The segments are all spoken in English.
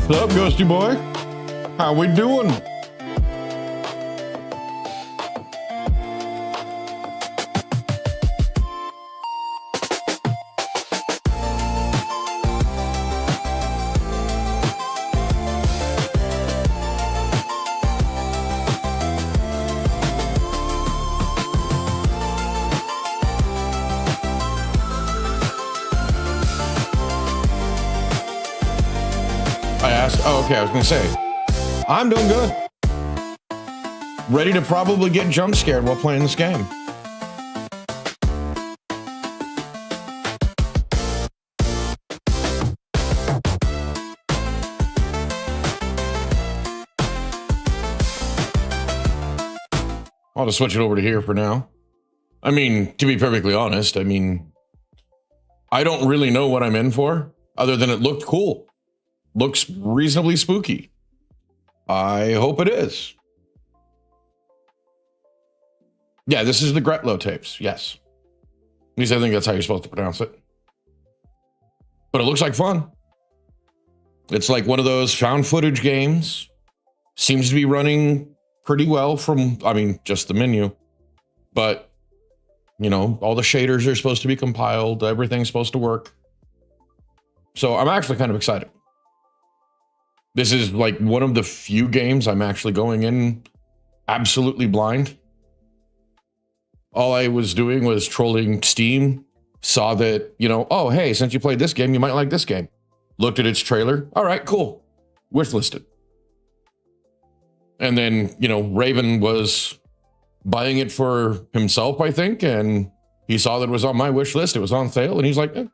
What's up, Ghosty boy? How we doing? Oh, okay, I was gonna say, I'm doing good. Ready to probably get jump scared while playing this game. I'll just switch it over to here for now. I mean, to be perfectly honest, I don't really know what I'm in for, other than it looked cool. Looks reasonably spooky. I hope it is. Yeah, this is the Gretlow Tapes. Yes. At least I think that's how you're supposed to pronounce it. But it looks like fun. It's like one of those found footage games. Seems to be running pretty well from, just the menu. But, you know, all the shaders are supposed to be compiled. Everything's supposed to work. So I'm actually kind of excited. This is like one of the few games I'm actually going in absolutely blind. All I was doing was trolling Steam, saw that, oh, hey, since you played this game, you might like this game. Looked at its trailer. All right, cool. Wishlisted. And then, Raven was buying it for himself, I think, and he saw that it was on my wish list. It was on sale, and he's like, I'm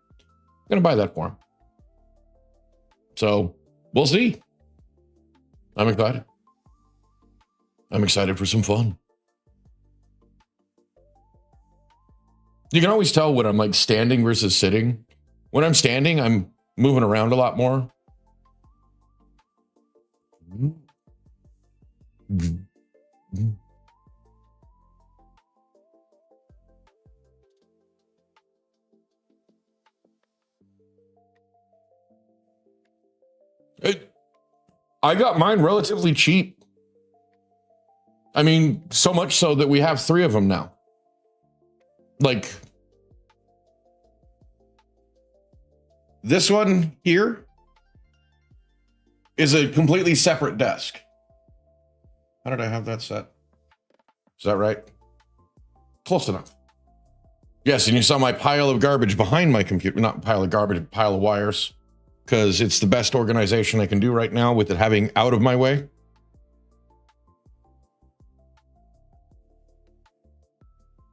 going to buy that for him. So we'll see. I'm excited. I'm excited for some fun. You can always tell when I'm like standing versus sitting. When I'm standing, I'm moving around a lot more. I got mine relatively cheap. So much so that we have 3 of them now. Like, this one here is a completely separate desk. How did I have that set? Is that right? Close enough. Yes, and you saw my pile of garbage behind my computer. Not pile of garbage, pile of wires. Because it's the best organization I can do right now with it having out of my way.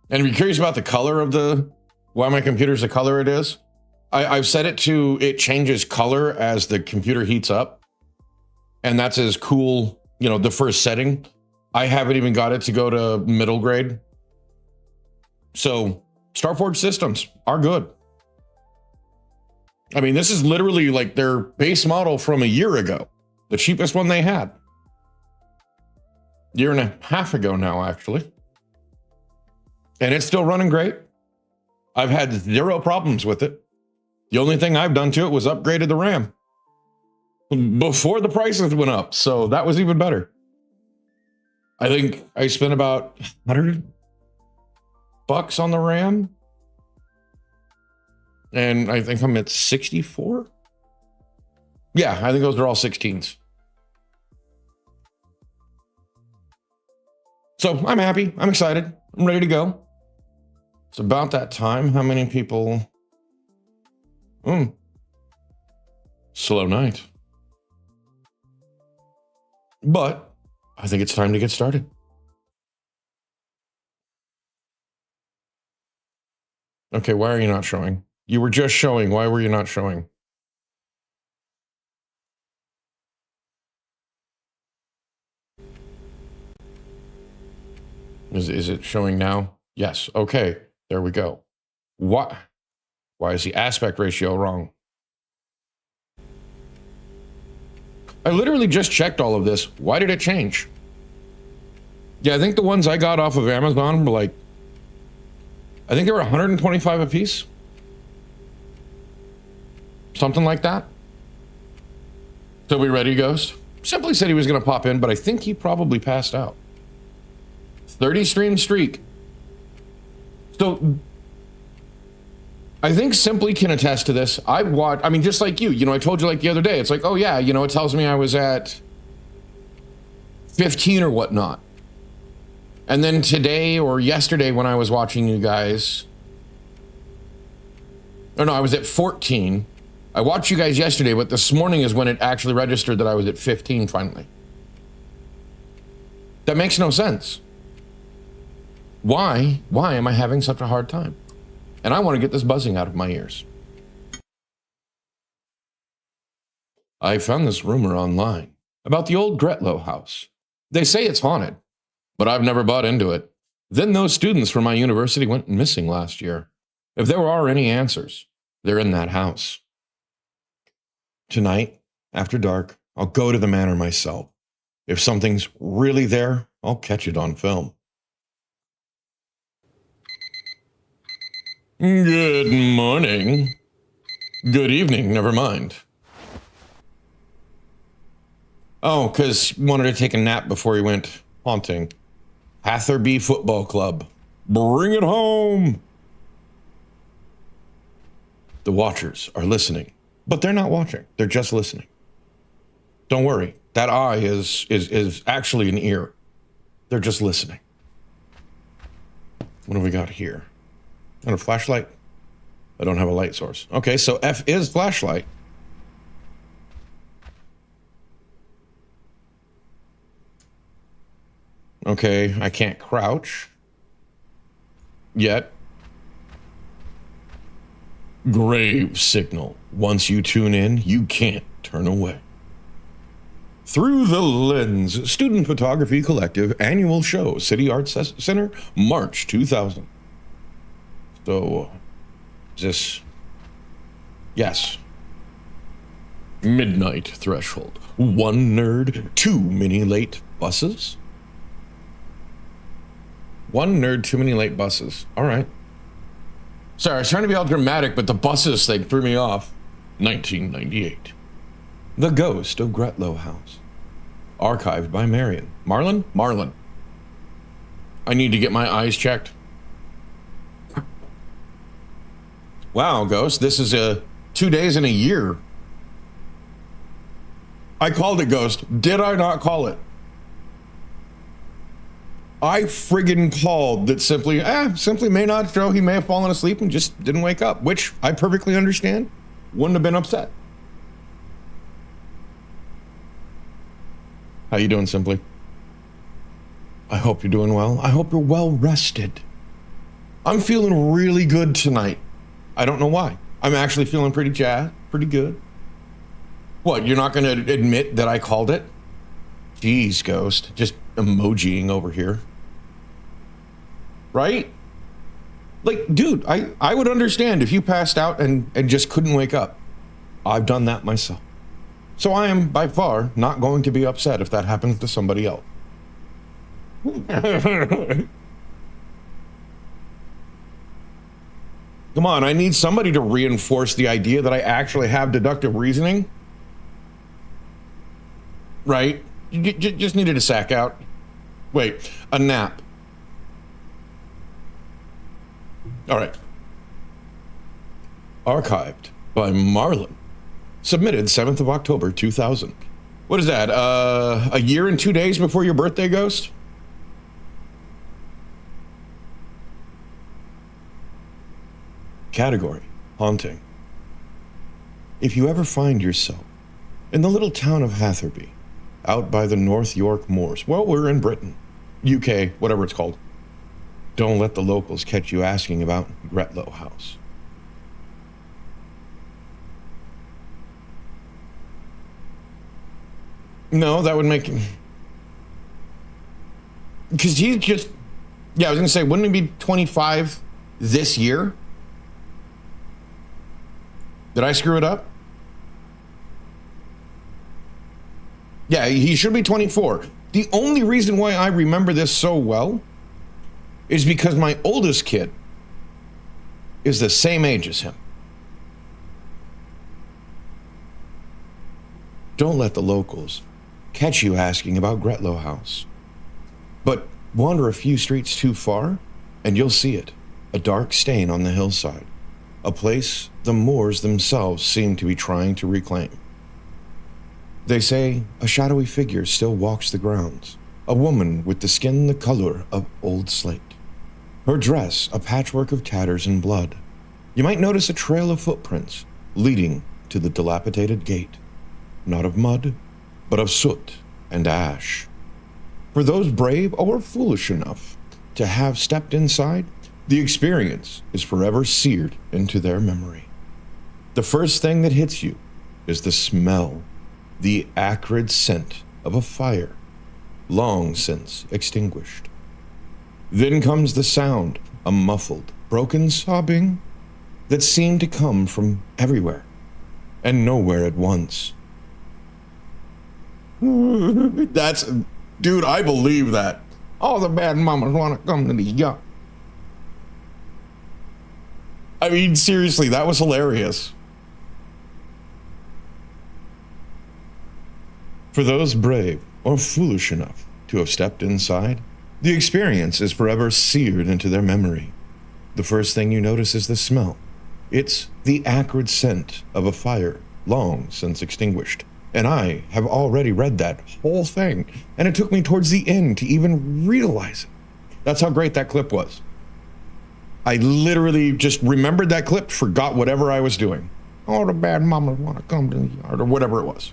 And if you're curious about the color of why my computer's the color it is, I've set it to, it changes color as the computer heats up. And that's as cool, the first setting. I haven't even got it to go to middle grade. So Starforge systems are good. This is literally like their base model from a year ago. The cheapest one they had. Year and a half ago now, actually. And it's still running great. I've had 0 problems with it. The only thing I've done to it was upgraded the RAM. Before the prices went up, so that was even better. I think I spent about $100 on the RAM. And I think I'm at 64. Yeah, I think those are all 16s. So I'm happy. I'm excited. I'm ready to go. It's about that time. How many people? Slow night. But I think it's time to get started. Okay, why are you not showing? You were just showing. Why were you not showing? Is it showing now? Yes. Okay. There we go. Why is the aspect ratio wrong? I literally just checked all of this. Why did it change? Yeah, I think the ones I got off of Amazon were like, I think they were 125 a piece. Something like that. So we ready, Ghost? Simply said he was going to pop in, but I think he probably passed out. 30 stream streak. So I think Simply can attest to this. I mean, just like you, I told you like the other day, it's like, oh yeah, it tells me I was at 15 or whatnot. And then today or yesterday when I was watching you guys, or no, I was at 14. I watched you guys yesterday, but this morning is when it actually registered that I was at 15 finally. That makes no sense. Why am I having such a hard time? And I want to get this buzzing out of my ears. I found this rumor online about the old Gretlow house. They say it's haunted, but I've never bought into it. Then those students from my university went missing last year. If there are any answers, they're in that house. Tonight, after dark, I'll go to the manor myself. If something's really there, I'll catch it on film. Good morning. Good evening, never mind. Oh, because he wanted to take a nap before he went haunting. Hatherby Football Club. Bring it home! The watchers are listening. But they're not watching. They're just listening. Don't worry. That eye is actually an ear. They're just listening. What have we got here? And a flashlight? I don't have a light source. Okay, so F is flashlight. Okay, I can't crouch. Yet. Grave signal. Once you tune in, you can't turn away. Through the Lens, Student Photography Collective annual show, City Arts Center, March 2000. So, this, yes. Midnight threshold. One nerd, too many late buses. One nerd, too many late buses. All right. Sorry, I was trying to be all dramatic, but the buses thing threw me off. 1998. The Ghost of Gretlow House. Archived by Marion. Marlon? Marlon. I need to get my eyes checked. Wow, Ghost, this is 2 days in a year. I called it, Ghost. Did I not call it? I friggin' called that Simply may not show. He may have fallen asleep and just didn't wake up, which I perfectly understand. Wouldn't have been upset. How you doing, Simply? I hope you're doing well. I hope you're well rested. I'm feeling really good tonight. I don't know why. I'm actually feeling pretty jazzed, pretty good. What, you're not going to admit that I called it? Jeez, Ghost, just emojiing over here. Right? Like, dude, I would understand if you passed out and just couldn't wake up. I've done that myself. So I am, by far, not going to be upset if that happens to somebody else. Come on, I need somebody to reinforce the idea that I actually have deductive reasoning. Right? You just needed a sack out. Wait, a nap. All right. Archived by Marlon. Submitted 7th of October, 2000. What is that? A year and 2 days before your birthday, Ghost? Category, haunting. If you ever find yourself in the little town of Hatherby, out by the North York Moors, well, we're in Britain, UK, whatever it's called, don't let the locals catch you asking about Gretlow House. No, that would make him... Because he's just... Yeah, I was going to say, wouldn't he be 25 this year? Did I screw it up? Yeah, he should be 24. The only reason why I remember this so well is because my oldest kid is the same age as him. Don't let the locals catch you asking about Gretlow House. But wander a few streets too far, and you'll see it, a dark stain on the hillside, a place the Moors themselves seem to be trying to reclaim. They say a shadowy figure still walks the grounds, a woman with the skin the color of old slate. Her dress a patchwork of tatters and blood. You might notice a trail of footprints leading to the dilapidated gate, not of mud, but of soot and ash. For those brave or foolish enough to have stepped inside, the experience is forever seared into their memory. The first thing that hits you is the smell, the acrid scent of a fire, long since extinguished. Then comes the sound, a muffled, broken sobbing that seemed to come from everywhere and nowhere at once. Dude, I believe that. All the bad mamas want to come to the yacht. I mean, seriously, that was hilarious. For those brave or foolish enough to have stepped inside, the experience is forever seared into their memory. The first thing you notice is the smell. It's the acrid scent of a fire long since extinguished. And I have already read that whole thing, and it took me towards the end to even realize it. That's how great that clip was. I literally just remembered that clip, forgot whatever I was doing. All the bad mamas want to come to the yard, or whatever it was.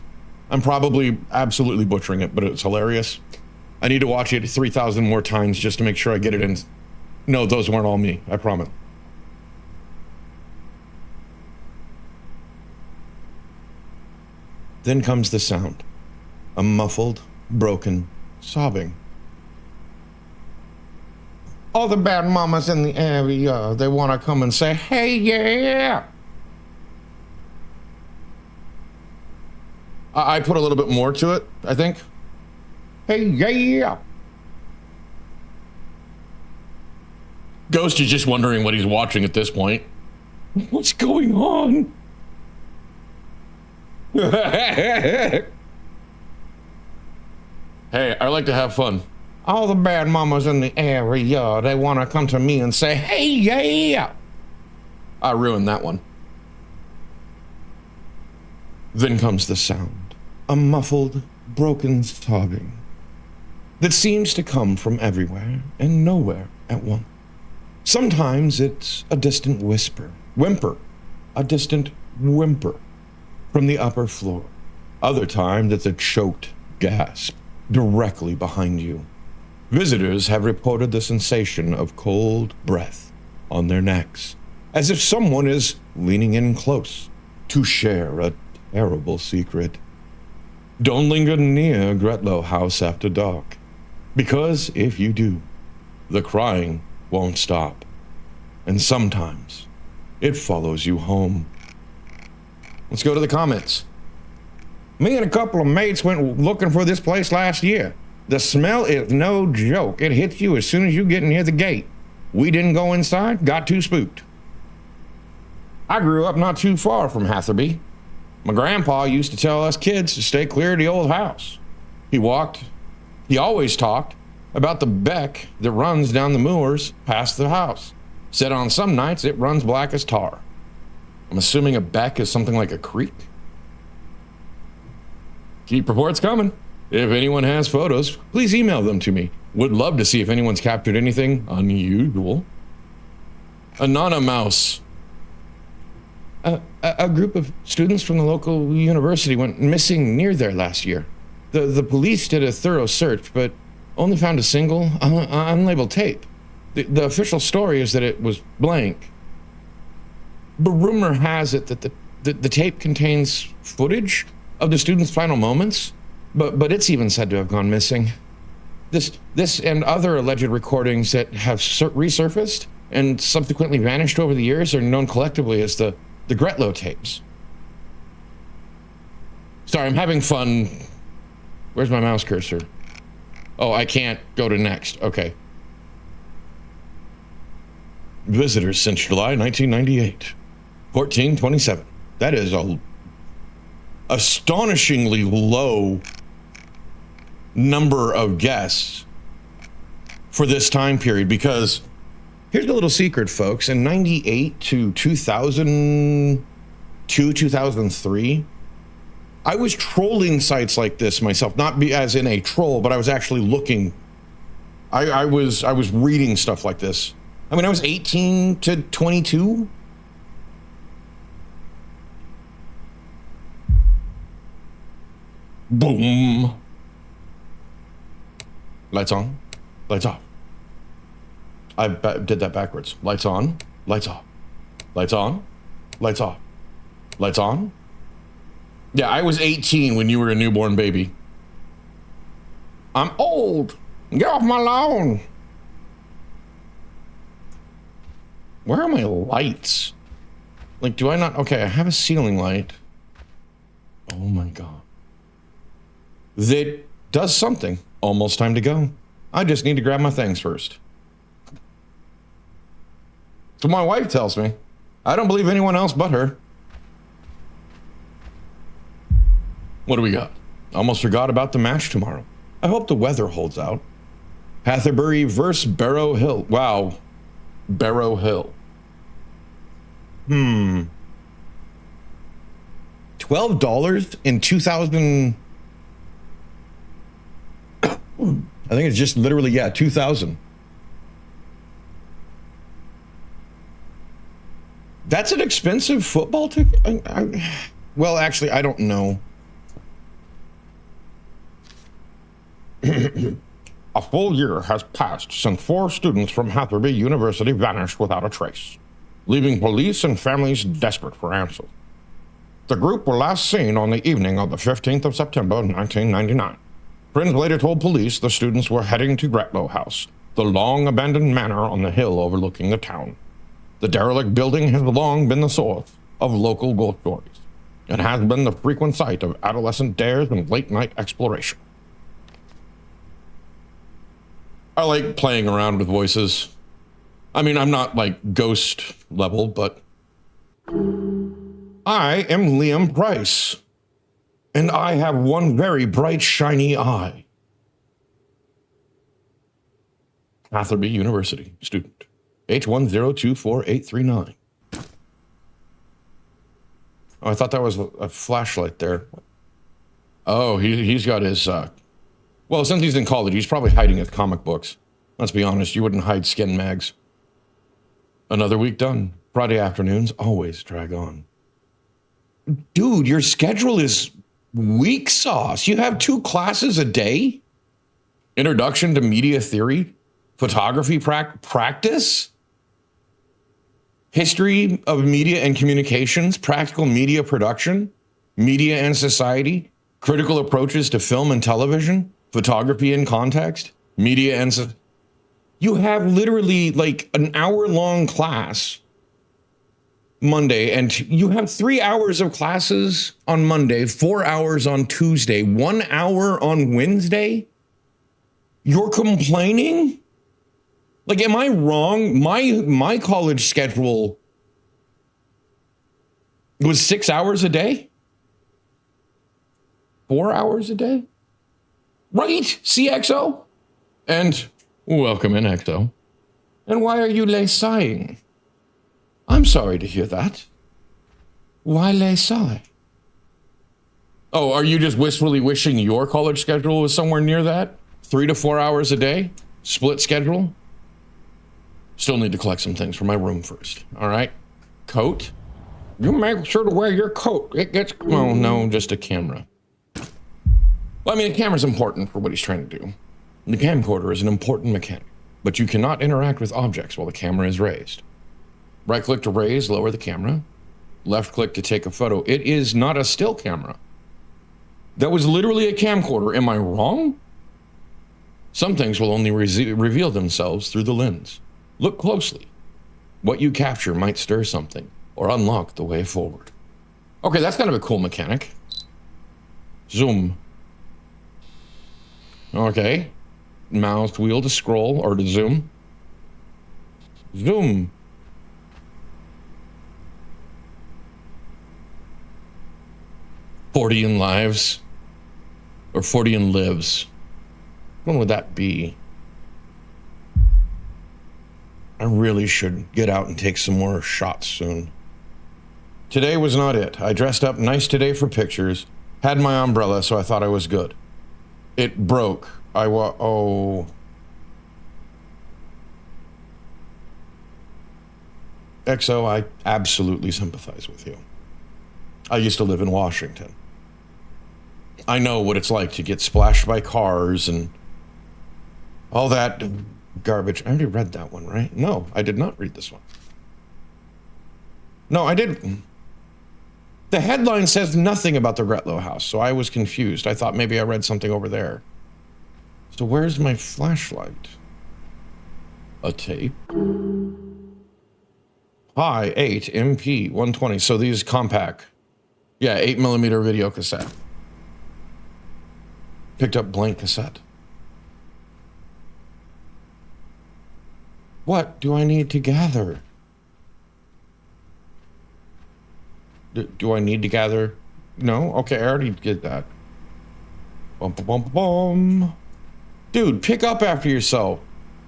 I'm probably absolutely butchering it, but it's hilarious. I need to watch it 3,000 more times just to make sure I get it in. No, those weren't all me, I promise. Then comes the sound, a muffled, broken sobbing. All the bad mamas in the area, they want to come and say, hey, yeah. I put a little bit more to it, I think. Hey, yeah. Ghost is just wondering what he's watching at this point. What's going on? Hey, I like to have fun. All the bad mamas in the area, they want to come to me and say, hey, yeah. I ruined that one. Then comes the sound, a muffled, broken sobbing that seems to come from everywhere and nowhere at once. Sometimes it's a distant whimper, a distant whimper from the upper floor. Other times it's a choked gasp directly behind you. Visitors have reported the sensation of cold breath on their necks, as if someone is leaning in close to share a terrible secret. Don't linger near Gretlow House after dark, because if you do, the crying won't stop, and sometimes it follows you home. Let's go to the comments. Me and a couple of mates went looking for this place last year. The smell is no joke. It hits you as soon as you get near the gate. We didn't go inside, got too spooked. I grew up not too far from Hatherby. My grandpa used to tell us kids to stay clear of the old house. He always talked about the beck that runs down the moors past the house. Said on some nights it runs black as tar. I'm assuming a beck is something like a creek. Keep reports coming. If anyone has photos, please email them to me. Would love to see if anyone's captured anything unusual. Anana Mouse. A group of students from the local university went missing near there last year. The police did a thorough search, but only found a single unlabeled tape. The official story is that it was blank. But rumor has it that the tape contains footage of the students' final moments, but it's even said to have gone missing. This and other alleged recordings that have resurfaced and subsequently vanished over the years are known collectively as the Gretlow Tapes. Sorry, I'm having fun. Where's my mouse cursor? Oh, I can't go to next. Okay. Visitors since July 1998. 1427. That is a astonishingly low number of guests for this time period, because here's the little secret, folks. In 98 to 2002, 2003, I was trolling sites like this myself, not as in a troll, but I was actually looking. I was reading stuff like this. I mean, I was 18 to 22. Boom. Lights on, lights off. I did that backwards. Lights on, lights off. Lights on, lights off. Lights on. Yeah, I was 18 when you were a newborn baby. I'm old. Get off my lawn. Where are my lights? Like, do I not? Okay, I have a ceiling light. Oh my God. That does something. Almost time to go. I just need to grab my things first. So my wife tells me. I don't believe anyone else but her. What do we got? Almost forgot about the match tomorrow. I hope the weather holds out. Hatherbury versus Barrow Hill. Wow. Barrow Hill. $12 in 2000. I think it's just literally, yeah, 2000. That's an expensive football ticket? Well, actually, I don't know. A full year has passed since 4 students from Hatherbury University vanished without a trace, leaving police and families desperate for answers. The group were last seen on the evening of the 15th of September, 1999. Friends later told police the students were heading to Gretlow House, the long-abandoned manor on the hill overlooking the town. The derelict building has long been the source of local ghost stories and has been the frequent site of adolescent dares and late-night exploration. I like playing around with voices. I mean, I'm not like ghost level, but I am Liam Price, and I have one very bright, shiny eye. Hatherbury University student, H1024839. Oh, I thought that was a flashlight there. Oh, he's got his, well, since he's in college, he's probably hiding his comic books. Let's be honest, you wouldn't hide skin mags. Another week done. Friday afternoons always drag on. Dude, your schedule is weak sauce. You have 2 classes a day? Introduction to media theory, photography practice, history of media and communications, practical media production, media and society, critical approaches to film and television, photography in context, media and you have literally like an hour-long class Monday, and you have 3 hours of classes on Monday, 4 hours on Tuesday, 1 hour on Wednesday. You're complaining? Like, am I wrong? My college schedule was 6 hours a day? 4 hours a day? Right, CXO? And welcome in, XO. And why are you lay sighing? I'm sorry to hear that. Why lay sigh? Oh, are you just wistfully wishing your college schedule was somewhere near that? 3 to 4 hours a day? Split schedule? Still need to collect some things from my room first. All right. Coat? You make sure to wear your coat. It gets, oh no, just a camera. Well, I mean, a camera's important for what he's trying to do. The camcorder is an important mechanic, but you cannot interact with objects while the camera is raised. Right click to raise, lower the camera. Left click to take a photo. It is not a still camera. That was literally a camcorder. Am I wrong? Some things will only reveal themselves through the lens. Look closely. What you capture might stir something or unlock the way forward. Okay, that's kind of a cool mechanic. Zoom. Okay. Mouse wheel to scroll or to zoom. Zoom. 40 lives. Or 40 lives. When would that be? I really should get out and take some more shots soon. Today was not it. I dressed up nice today for pictures. Had my umbrella, so I thought I was good. It broke. Oh. XO, I absolutely sympathize with you. I used to live in Washington. I know what it's like to get splashed by cars and all that garbage. I already read that one, right? No, I did not read this one. No, I didn't. The headline says nothing about the Gretlow house, so I was confused. I thought maybe I read something over there. So where's my flashlight? A tape? Hi, 8 MP 120. So these compact. Yeah, 8mm video cassette. Picked up blank cassette. What do I need to gather? Do I need to gather? No? Okay, I already did that. Bum, bum, bum, bum. Dude, pick up after yourself.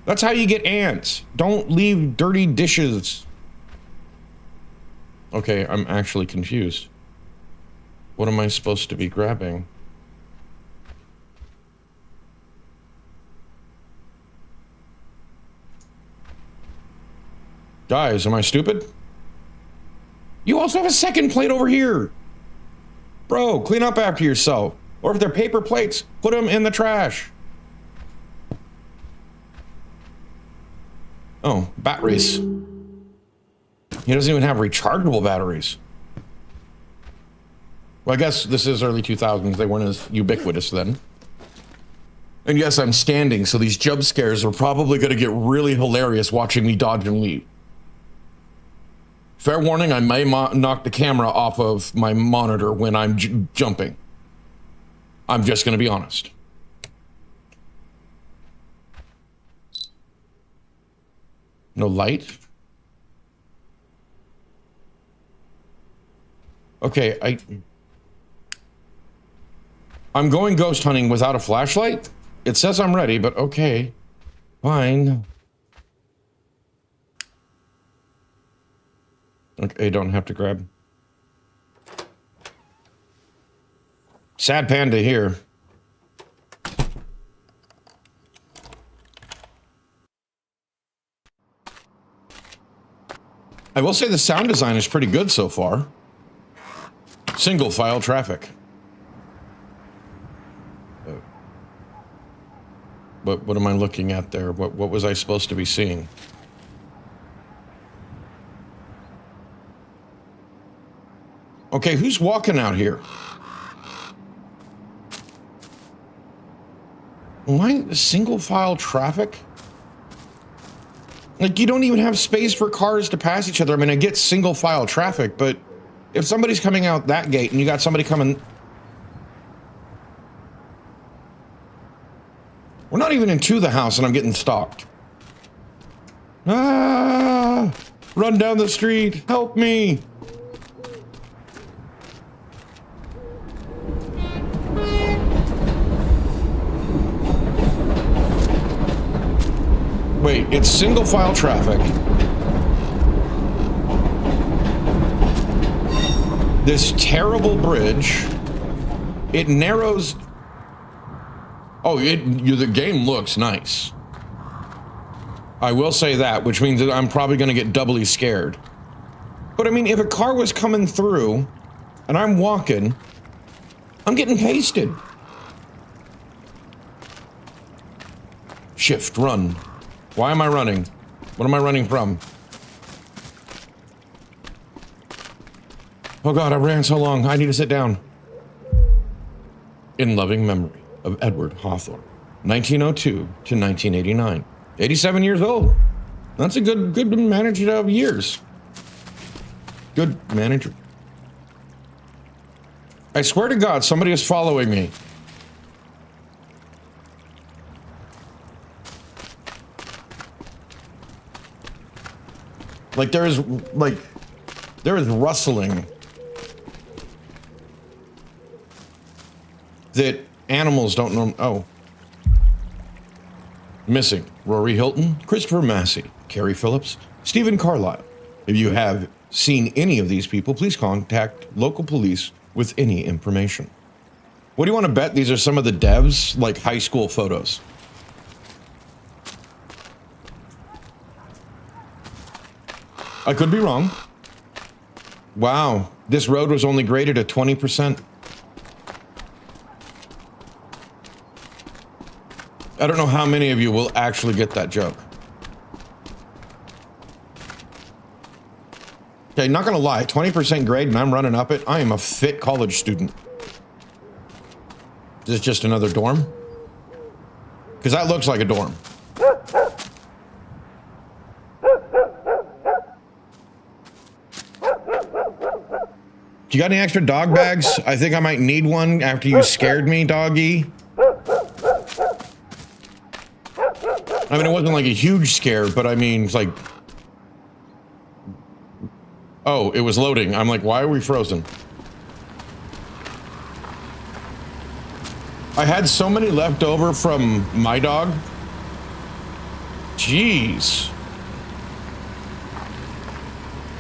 That's how you get ants. Don't leave dirty dishes. Okay, I'm actually confused. What am I supposed to be grabbing? Guys, am I stupid? You also have a second plate over here. Bro, clean up after yourself. Or if they're paper plates, put them in the trash. Oh, batteries. He doesn't even have rechargeable batteries. Well, I guess this is early 2000s. They weren't as ubiquitous then. And yes, I'm standing, so these jump scares are probably going to get really hilarious watching me dodge and leave. Fair warning, I may knock the camera off of my monitor when I'm jumping. I'm just going to be honest. No light? Okay, I'm going ghost hunting without a flashlight? It says I'm ready, but okay. Fine. Okay, don't have to grab. Sad panda here. I will say the sound design is pretty good so far. Single file traffic. What am I looking at there? What was I supposed to be seeing? Okay, who's walking out here? Why single file traffic? Like, you don't even have space for cars to pass each other. I mean, I get single file traffic, but if somebody's coming out that gate and you got somebody coming... We're not even into the house and I'm getting stalked. Ah! Run down the street! Help me! Wait, it's single file traffic. This terrible bridge. It narrows. Oh, the game looks nice. I will say that, which means that I'm probably going to get doubly scared. But I mean, if a car was coming through and I'm walking, I'm getting pasted. Shift, run. Why am I running? What am I running from? Oh God, I ran so long. I need to sit down. In loving memory of Edward Hawthorne, 1902 to 1989. 87 years old. That's a good manager of years. Good manager. I swear to God, somebody is following me. Like there is rustling. that animals don't norm. Oh. Missing Rory Hilton, Christopher Massey, Carrie Phillips, Stephen Carlisle. If you have seen any of these people, please contact local police with any information. What do you want to bet? These are some of the devs, like high school photos. I could be wrong. Wow, this road was only graded at 20%. I don't know how many of you will actually get that joke. Okay, not gonna lie, 20% grade and I'm running up it. I am a fit college student. Is this just another dorm? Because that looks like a dorm. Do you got any extra dog bags? I think I might need one after you scared me, doggy. I mean, it wasn't like a huge scare, but I mean, it's like... Oh, it was loading. I'm like, why are we frozen? I had so many left over from my dog. Jeez.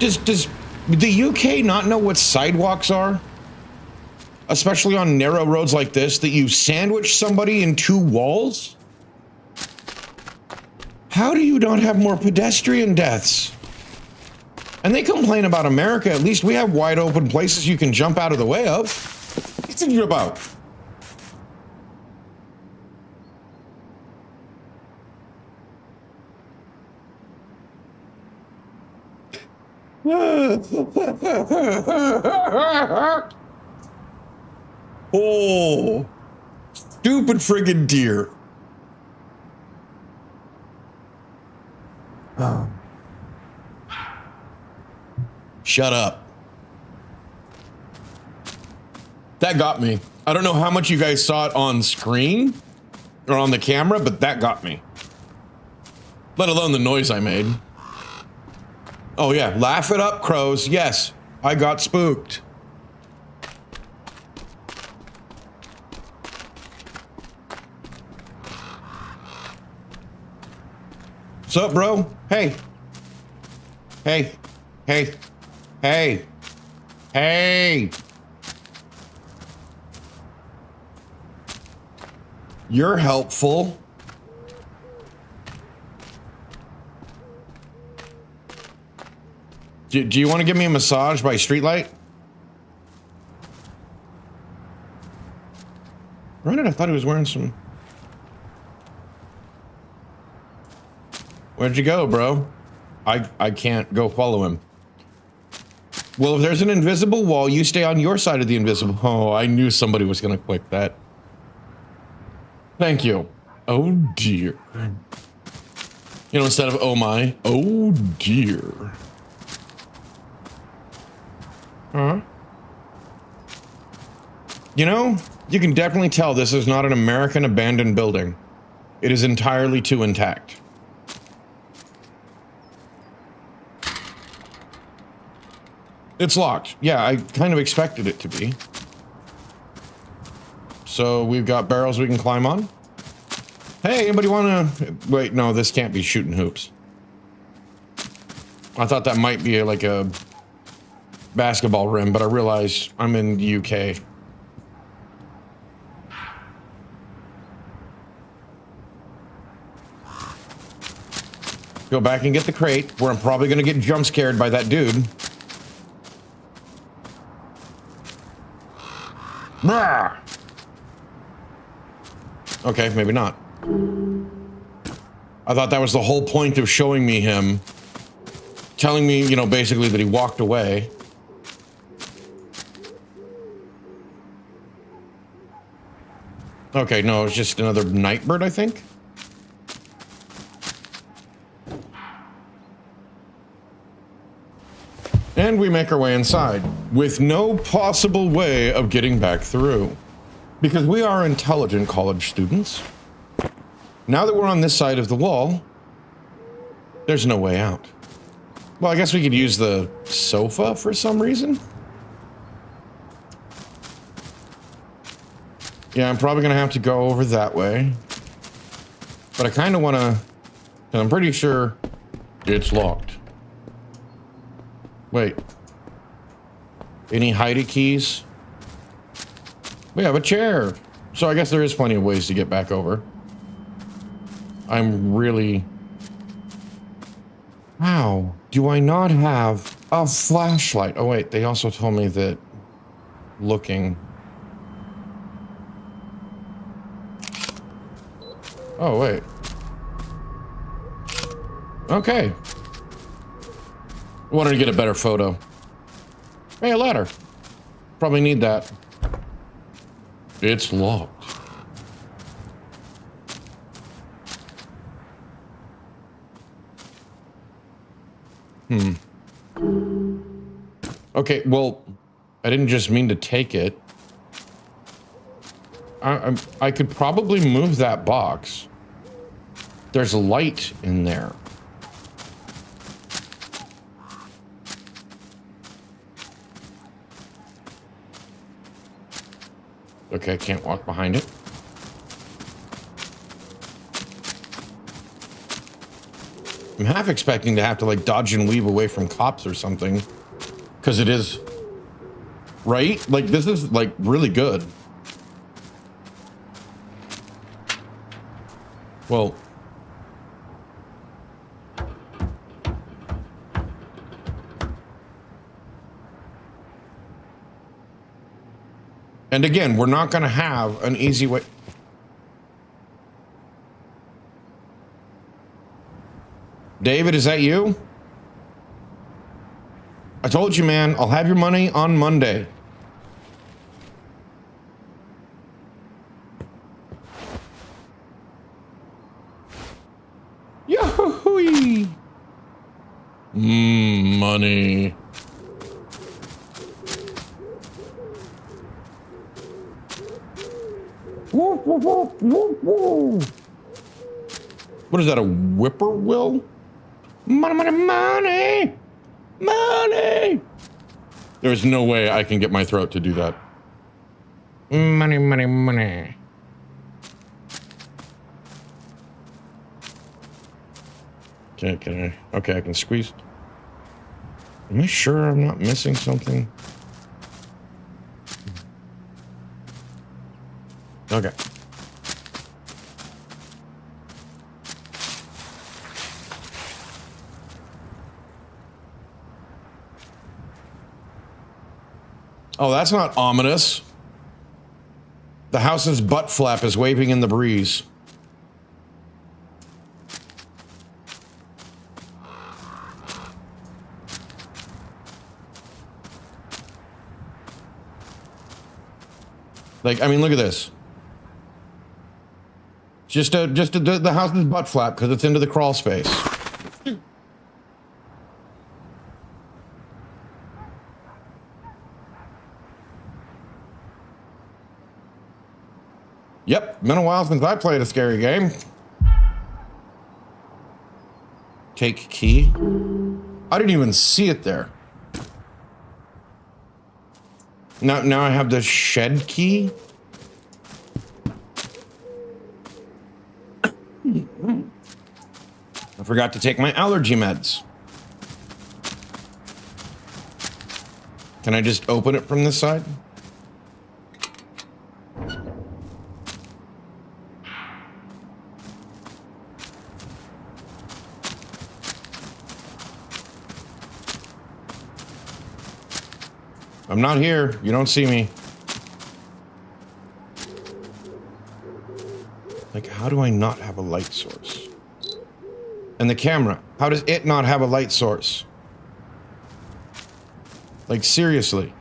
Does the UK not know what sidewalks are? Especially on narrow roads like this, that you sandwich somebody in two walls? How do you not have more pedestrian deaths? And they complain about America. At least we have wide open places you can jump out of the way of. What's it about? Oh, stupid friggin' deer. Oh. Shut up. That got me. I don't know how much you guys saw it on screen or on the camera, but that got me. Let alone the noise I made. Oh yeah, laugh it up, crows. Yes, I got spooked. What's up, bro? Hey. Hey. Hey. Hey. Hey. You're helpful. Do you want to give me a massage by streetlight? Granted, I thought he was wearing some... Where'd you go, bro? I can't go follow him. Well, if there's an invisible wall, you stay on your side of the invisible... Oh, I knew somebody was going to click that. Thank you. Oh, dear. You know, instead of oh my, oh, dear. Huh? You know, you can definitely tell this is not an American abandoned building. It is entirely too intact. It's locked. Yeah, I kind of expected it to be. So we've got barrels we can climb on. Hey, anybody want to... Wait, no, this can't be shooting hoops. I thought that might be like a basketball rim, but I realized I'm in the UK. Go back and get the crate, where I'm probably going to get jump scared by that dude. Brah! Okay, maybe not. I thought that was the whole point of showing me him. Telling me, you know, basically that he walked away. Okay, no, it's just another nightbird, I think. And we make our way inside, with no possible way of getting back through. Because we are intelligent college students. Now that we're on this side of the wall, there's no way out. Well, I guess we could use the sofa for some reason. Yeah, I'm probably going to have to go over that way. But I kind of want to... I'm pretty sure it's locked. Wait. Any hidey keys? We have a chair. So I guess there is plenty of ways to get back over. I'm really... How do I not have a flashlight? Oh, wait. They also told me that looking... Oh, wait. Okay. Wanted to get a better photo. Hey, a ladder. Probably need that. It's locked. Okay, well, I didn't just mean to take it. I could probably move that box. There's a light in there. Okay, I can't walk behind it. I'm half expecting to have to like dodge and weave away from cops or something. Because it is, right? Like this is like really good. Well. And again, we're not going to have an easy way. David, is that you? I told you, man, I'll have your money on Monday. Yahoo! Money. What is that, a whippoorwill? Money, money, money! Money! There's no way I can get my throat to do that. Money, money, money. Okay, I can squeeze. Am I sure I'm not missing something? Okay. Oh, that's not ominous. The house's butt flap is waving in the breeze. Like, I mean, look at this. Just the house's butt flap because it's into the crawl space. Yep, been a while since I played a scary game. Take key. I didn't even see it there. Now I have the shed key. I forgot to take my allergy meds. Can I just open it from this side? I'm not here. You don't see me. Like, how do I not have a light source? And the camera, how does it not have a light source? Like, seriously.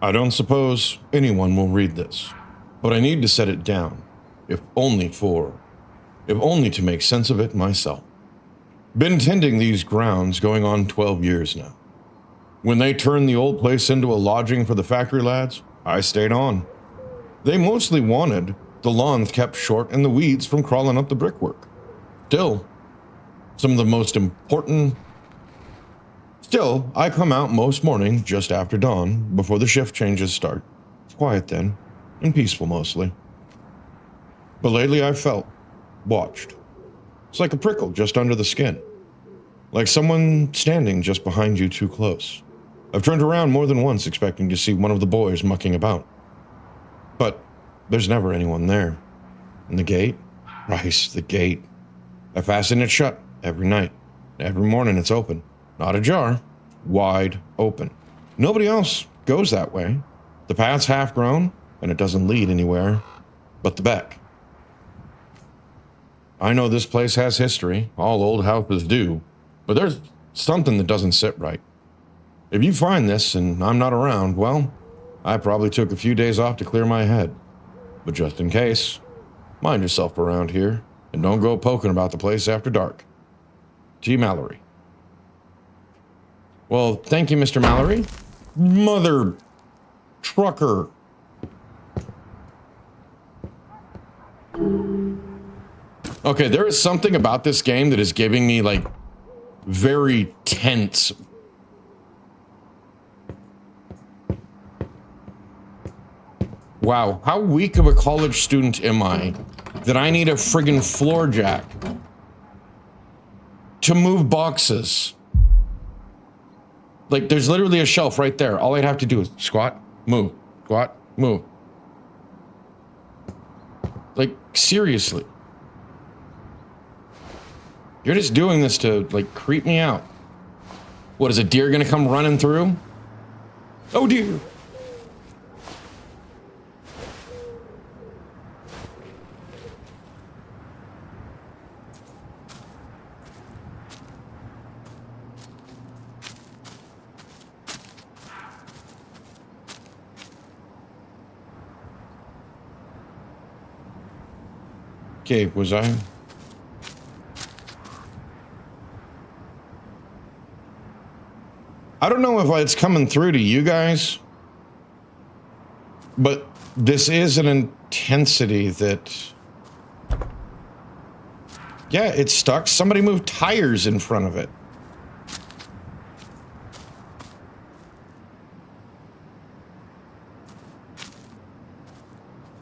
I don't suppose anyone will read this, but I need to set it down, if only to make sense of it myself. Been tending these grounds going on 12 years now. When they turned the old place into a lodging for the factory lads, I stayed on. They mostly wanted the lawns kept short and the weeds from crawling up the brickwork. Still, some of the most important Still, I come out most morning just after dawn, before the shift changes start. It's quiet then, and peaceful mostly. But lately I've felt watched. It's like a prickle just under the skin. Like someone standing just behind you too close. I've turned around more than once expecting to see one of the boys mucking about. But there's never anyone there. And the gate? Christ, the gate. I fasten it shut every night. Every morning it's open. Not ajar. Wide open. Nobody else goes that way. The path's half grown, and it doesn't lead anywhere but the back. I know this place has history. All old houses do. But there's something that doesn't sit right. If you find this and I'm not around, well, I probably took a few days off to clear my head. But just in case, mind yourself around here and don't go poking about the place after dark. G. Mallory. Well, thank you, Mr. Mallory. Mother trucker. Okay, there is something about this game that is giving me, like, very tense. Wow, how weak of a college student am I that I need a friggin' floor jack to move boxes? Like, there's literally a shelf right there. All I'd have to do is squat, move, squat, move. Like, seriously. You're just doing this to, like, creep me out. What, is a deer gonna come running through? Oh, dear. Okay, was I? I don't know if it's coming through to you guys, but this is an intensity that, yeah, it's stuck. Somebody moved tires in front of it.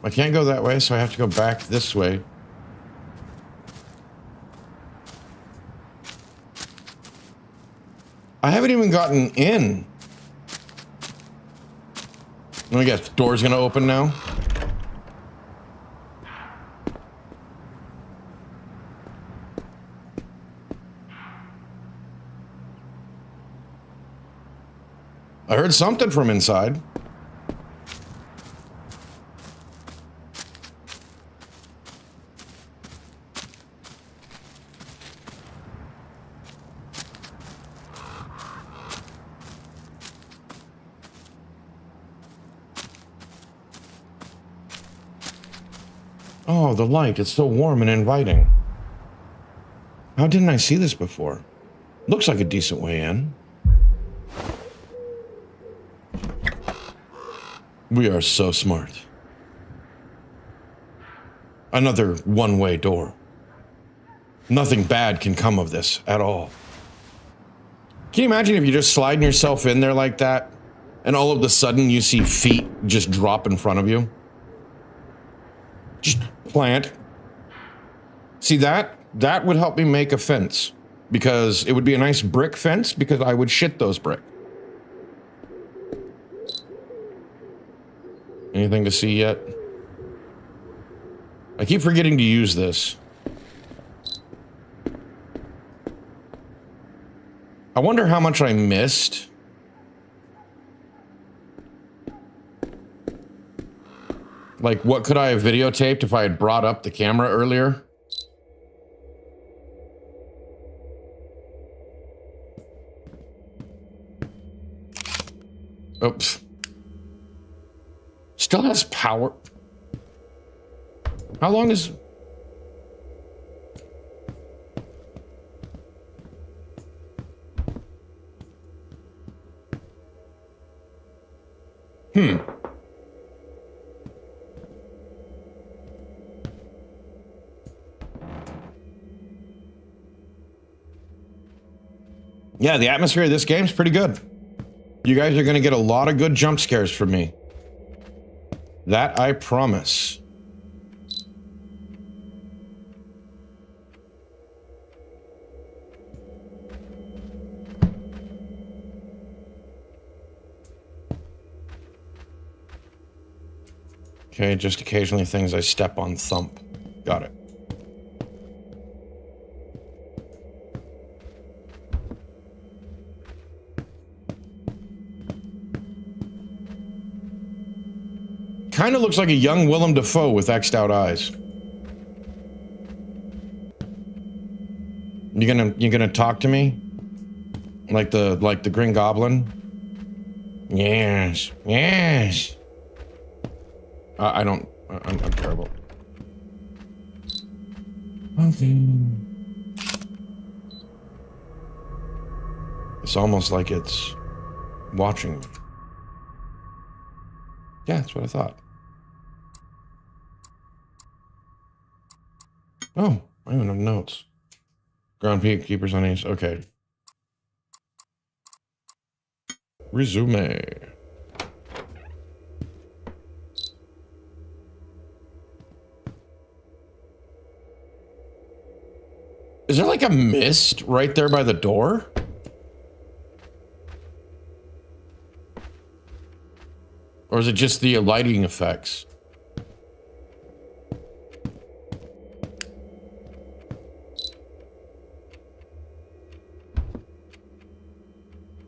I can't go that way, so I have to go back this way. I haven't even gotten in. I guess the door's gonna open now. I heard something from inside. Oh, the light. It's so warm and inviting. How didn't I see this before? Looks like a decent way in. We are so smart. Another one-way door. Nothing bad can come of this at all. Can you imagine if you're just sliding yourself in there like that, and all of a sudden you see feet just drop in front of you? Just plant. See that? That would help me make a fence, because it would be a nice brick fence, because I would shit those brick. Anything to see yet? I keep forgetting to use this. I wonder how much I missed. Like, what could I have videotaped if I had brought up the camera earlier? Oops. Still has power. How long is... Yeah, the atmosphere of this game's pretty good. You guys are going to get a lot of good jump scares from me. That I promise. Okay, just occasionally things I step on thump. Got it. Kind of looks like a young Willem Dafoe with X'd out eyes. You gonna talk to me? Like the Green Goblin? Yes, yes. I'm terrible. Okay. It's almost like it's watching me. Yeah, that's what I thought. Oh, I even have notes. Ground peak, keepers on ace. Okay. Resume. Is there like a mist right there by the door? Or is it just the lighting effects?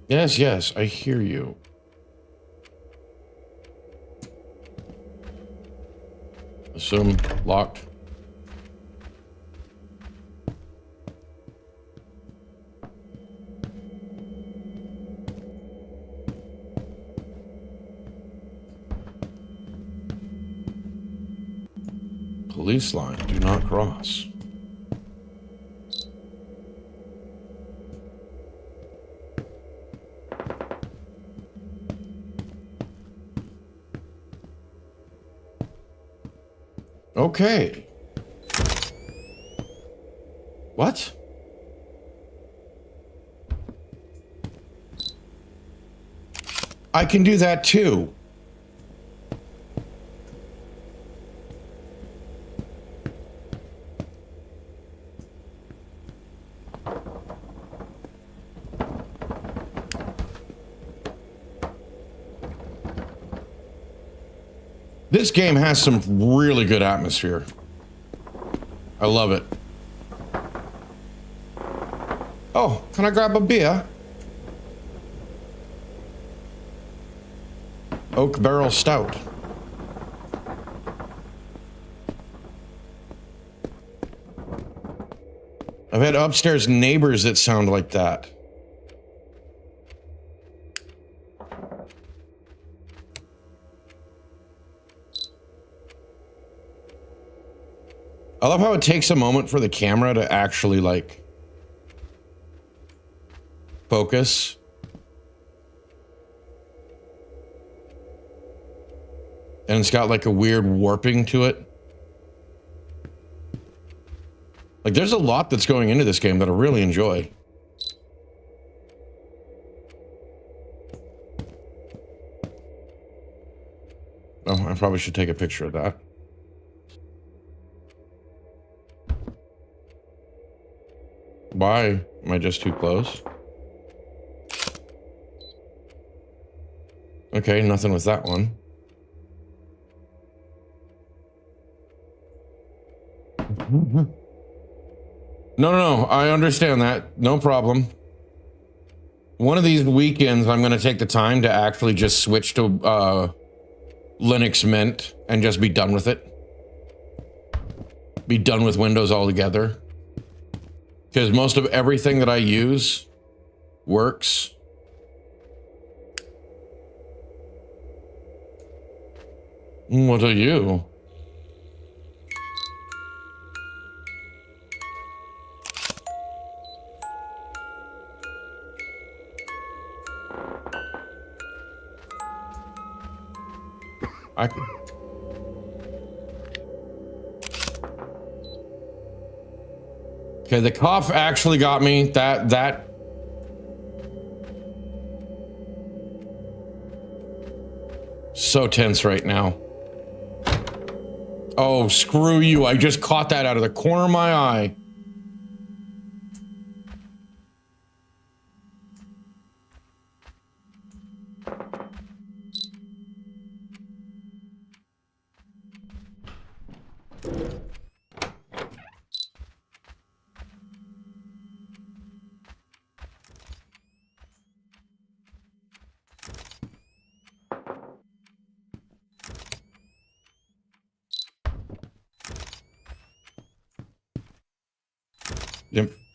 Yes, yes, I hear you. Assume locked. Police line, do not cross. Okay. What? I can do that too. This game has some really good atmosphere. I love it. Oh, can I grab a beer? Oak Barrel Stout. I've had upstairs neighbors that sound like that. I love how it takes a moment for the camera to actually, like, focus. And it's got, like, a weird warping to it. Like, there's a lot that's going into this game that I really enjoy. Oh, I probably should take a picture of that. Why? Am I just too close? Okay, nothing with that one. No, I understand that. No problem. One of these weekends, I'm going to take the time to actually just switch to Linux Mint and just be done with it. Be done with Windows altogether. Because most of everything that I use works. What are you? I can. Okay, the cough actually got me. That So tense right now. Oh, screw you. I just caught that out of the corner of my eye.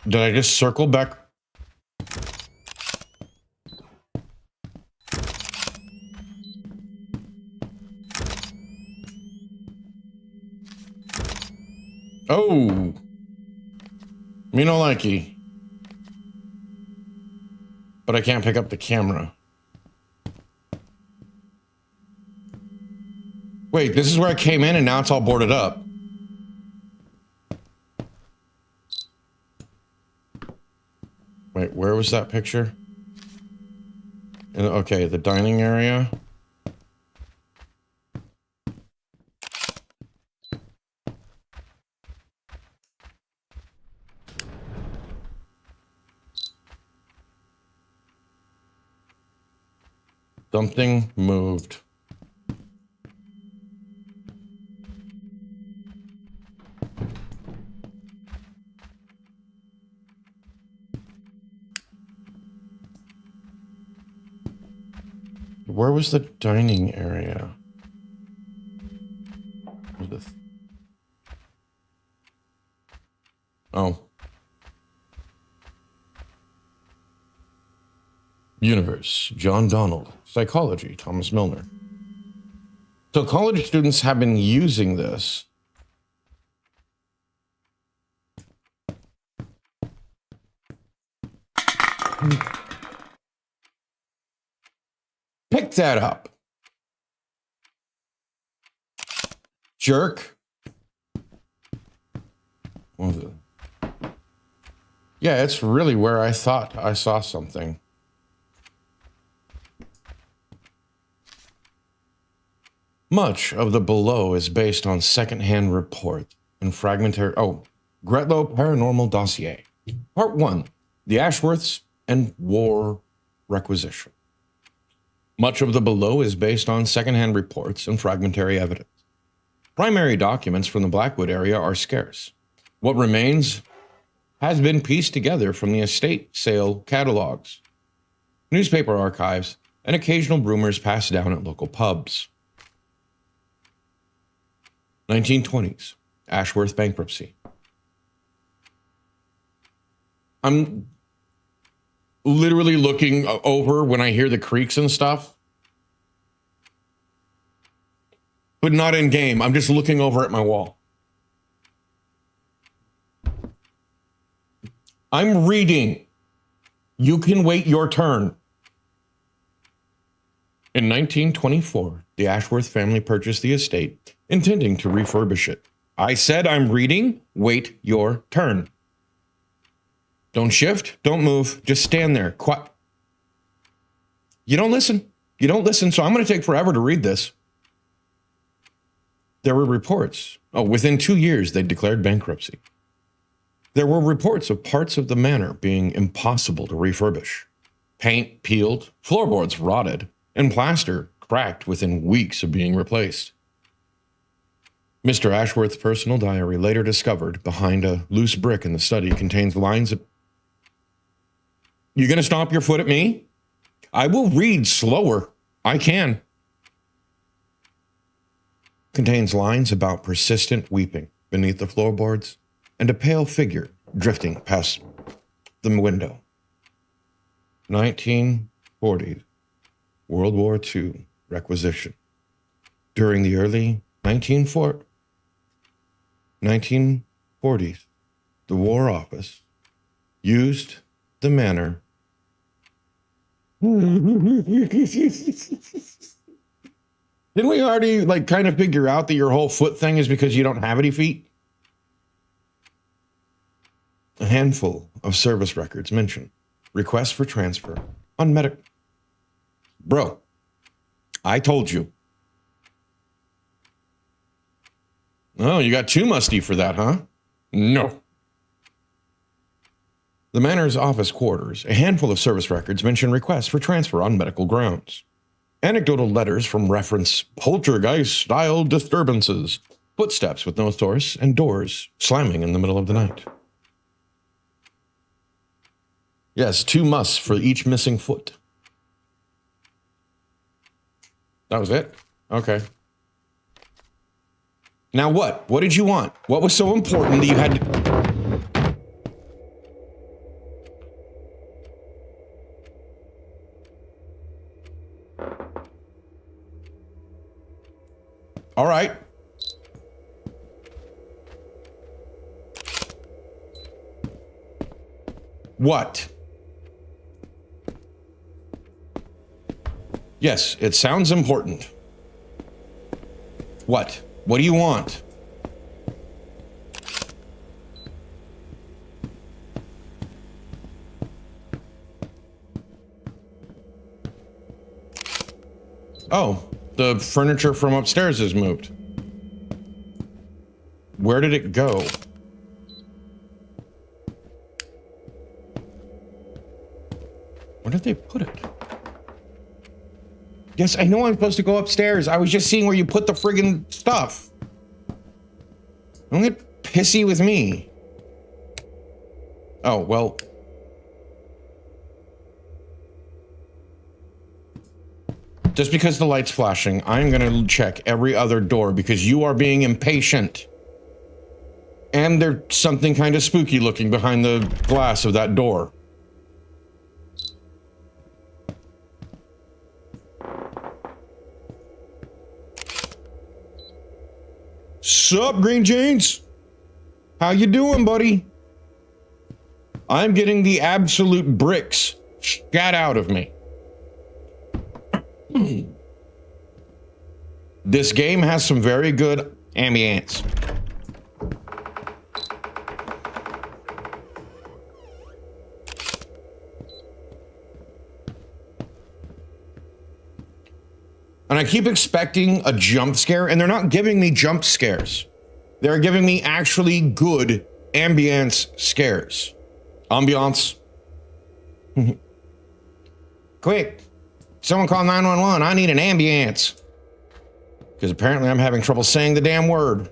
Did I just circle back? Oh. Me no likey. But I can't pick up the camera. Wait, this is where I came in and now it's all boarded up. Wait, where was that picture? Okay, the dining area. Something moved. Where was the dining area? Oh. Universe, John Donald. Psychology, Thomas Milner. So college students have been using this. Pick that up. Jerk. What was it? Yeah, it's really where I thought I saw something. Much of the below is based on secondhand reports and fragmentary... Oh, Gretlow Paranormal Dossier. Part 1. The Ashworths and War Requisition. Much of the below is based on secondhand reports and fragmentary evidence. Primary documents from the Blackwood area are scarce. What remains has been pieced together from the estate sale catalogs, newspaper archives, and occasional rumors passed down at local pubs. 1920s, Ashworth bankruptcy. I'm literally looking over when I hear the creaks and stuff, but not in game. I'm just looking over at my wall. I'm reading. You can wait your turn. In 1924, the Ashworth family purchased the estate, intending to refurbish it. I said I'm reading. Wait your turn. Don't shift. Don't move. Just stand there. Quiet. You don't listen. You don't listen, so I'm going to take forever to read this. There were reports. Oh, within 2 years, they declared bankruptcy. There were reports of parts of the manor being impossible to refurbish. Paint peeled, floorboards rotted, and plaster cracked within weeks of being replaced. Mr. Ashworth's personal diary, later discovered behind a loose brick in the study, contains lines of... You gonna stomp your foot at me? I will read slower. I can. Contains lines about persistent weeping beneath the floorboards and a pale figure drifting past the window. 1940s, World War II requisition. During the early 1940s, the War Office used the manor. Didn't we already kind of figure out that your whole foot thing is because you don't have any feet? A handful of service records mention requests for transfer on medical. Bro, I told you, Oh, you got too musty for that, huh? No. The manor's office quarters, a handful of service records mention requests for transfer on medical grounds. Anecdotal letters from reference poltergeist-style disturbances, footsteps with no source, and doors slamming in the middle of the night. Yes, 2 musts for each missing foot. That was it? Okay. Now what? What did you want? What was so important that you had to... All right. What? Yes, it sounds important. What? What do you want? Oh, the furniture from upstairs is moved. Where did it go? Where did they put it? Yes, I know I'm supposed to go upstairs. I was just seeing where you put the friggin' stuff. Don't get pissy with me. Oh, well. Just because the light's flashing, I'm gonna check every other door because you are being impatient. And there's something kind of spooky looking behind the glass of that door. Sup, Green Jeans? How you doing, buddy? I'm getting the absolute bricks scat out of me. This game has some very good ambience. And I keep expecting a jump scare, and they're not giving me jump scares. They're giving me actually good ambience scares. Ambiance. Quick, someone call 911. I need an ambience. Because apparently I'm having trouble saying the damn word.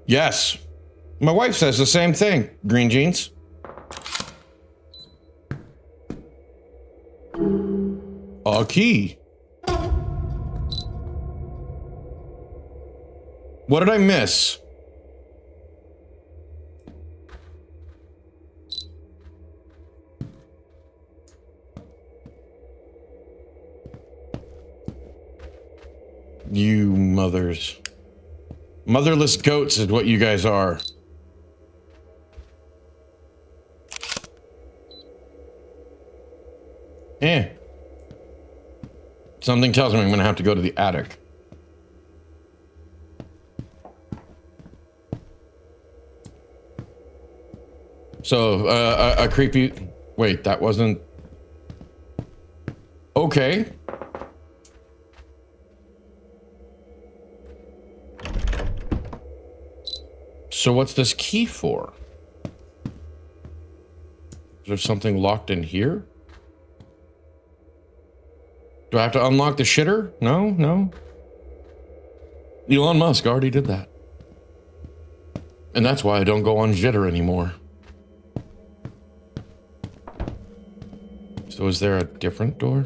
Yes. My wife says the same thing, Green Jeans. A key. What did I miss? You mothers. Motherless goats is what you guys are. Something tells me I'm gonna have to go to the attic. So, a creepy... Wait, that wasn't... Okay. So what's this key for? Is there something locked in here? Do I have to unlock the shitter? No, no. Elon Musk already did that. And that's why I don't go on Jitter anymore. So is there a different door?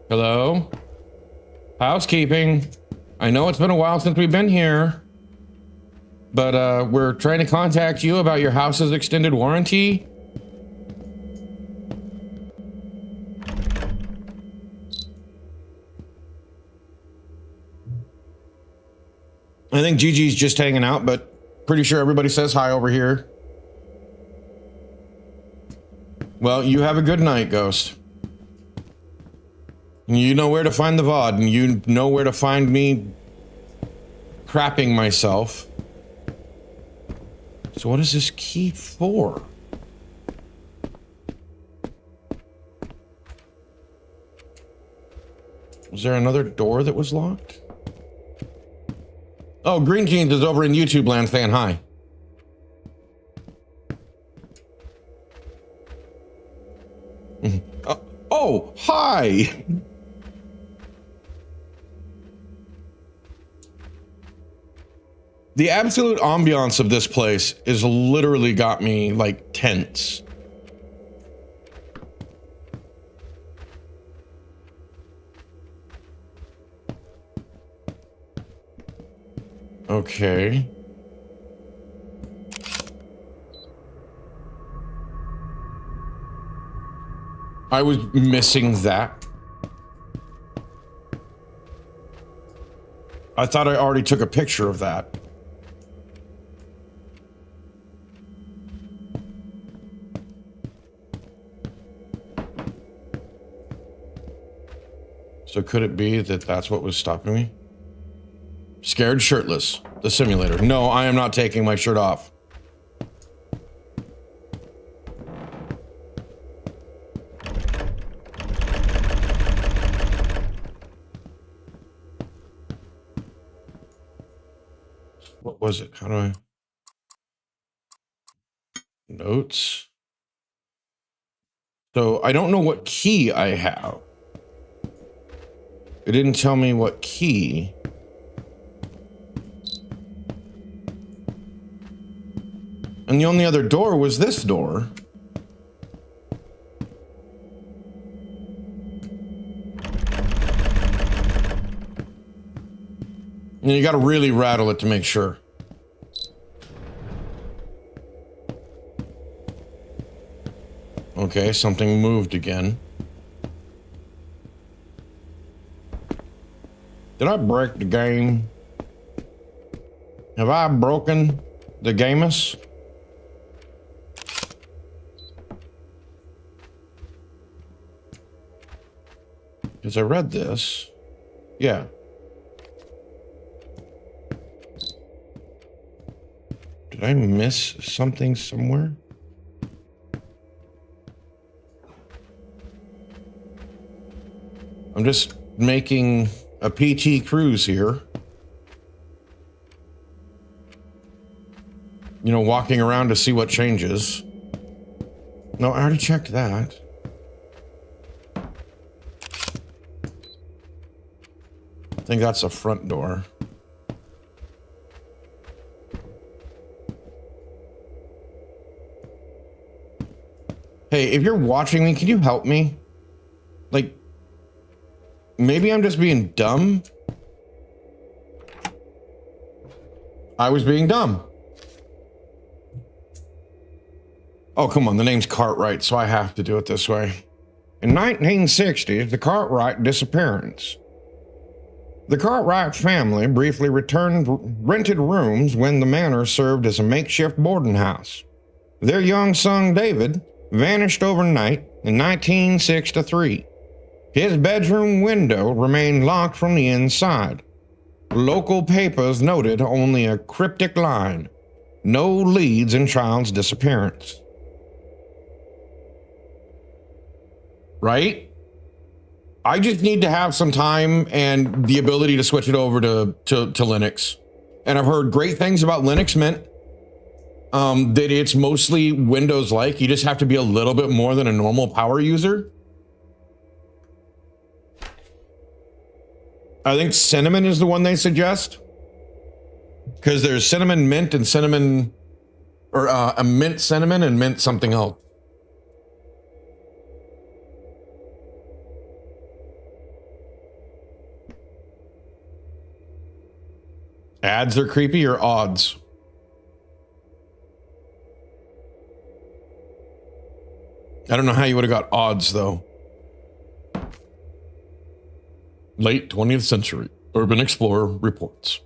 Hello? Housekeeping. I know it's been a while since we've been here, but we're trying to contact you about your house's extended warranty. I think Gigi's just hanging out, but pretty sure everybody says hi over here. Well, you have a good night, Ghost. You know where to find the VOD, and you know where to find me crapping myself. So what is this key for? Was there another door that was locked? Oh, Green Jeans is over in YouTube land saying hi. Oh, hi! The absolute ambiance of this place is literally got me, like, tense. Okay. I was missing that. I thought I already took a picture of that. So could it be that that's what was stopping me? Scared Shirtless, the simulator. No, I am not taking my shirt off. What was it? How do I... Notes? So I don't know what key I have. It didn't tell me what key. And the only other door was this door. And you got to really rattle it to make sure. Okay, something moved again. Did I break the game? Have I broken the gamus? Because I read this. Yeah. Did I miss something somewhere? I'm just making a PT cruise here. You know, walking around to see what changes. No, I already checked that. I think that's the front door. Hey, if you're watching me, can you help me? Like, maybe I'm just being dumb. I was being dumb. Oh, come on. The name's Cartwright, so I have to do it this way. In 1960, the Cartwright disappearance. The Cartwright family briefly rented rooms when the manor served as a makeshift boarding house. Their young son, David, vanished overnight in 1963. His bedroom window remained locked from the inside. Local papers noted only a cryptic line: no leads in child's disappearance. Right? I just need to have some time and the ability to switch it over to Linux. And I've heard great things about Linux Mint. That it's mostly Windows-like. You just have to be a little bit more than a normal power user. I think Cinnamon is the one they suggest. Because there's Cinnamon Mint and Cinnamon... Or a Mint Cinnamon and Mint something else. Ads are creepy or odds? I don't know how you would have got odds, though. Late 20th century, Urban Explorer reports.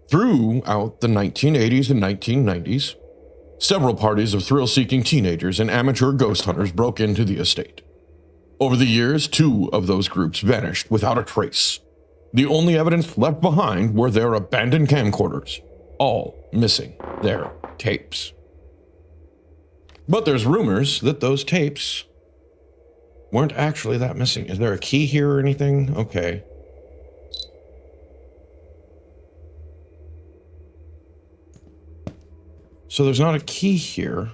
Throughout the 1980s and 1990s, Several parties of thrill-seeking teenagers and amateur ghost hunters broke into the estate. Over the years, 2 of those groups vanished without a trace. The only evidence left behind were their abandoned camcorders, all missing their tapes. But there's rumors that those tapes weren't actually that missing. Is there a key here or anything? Okay. So there's not a key here.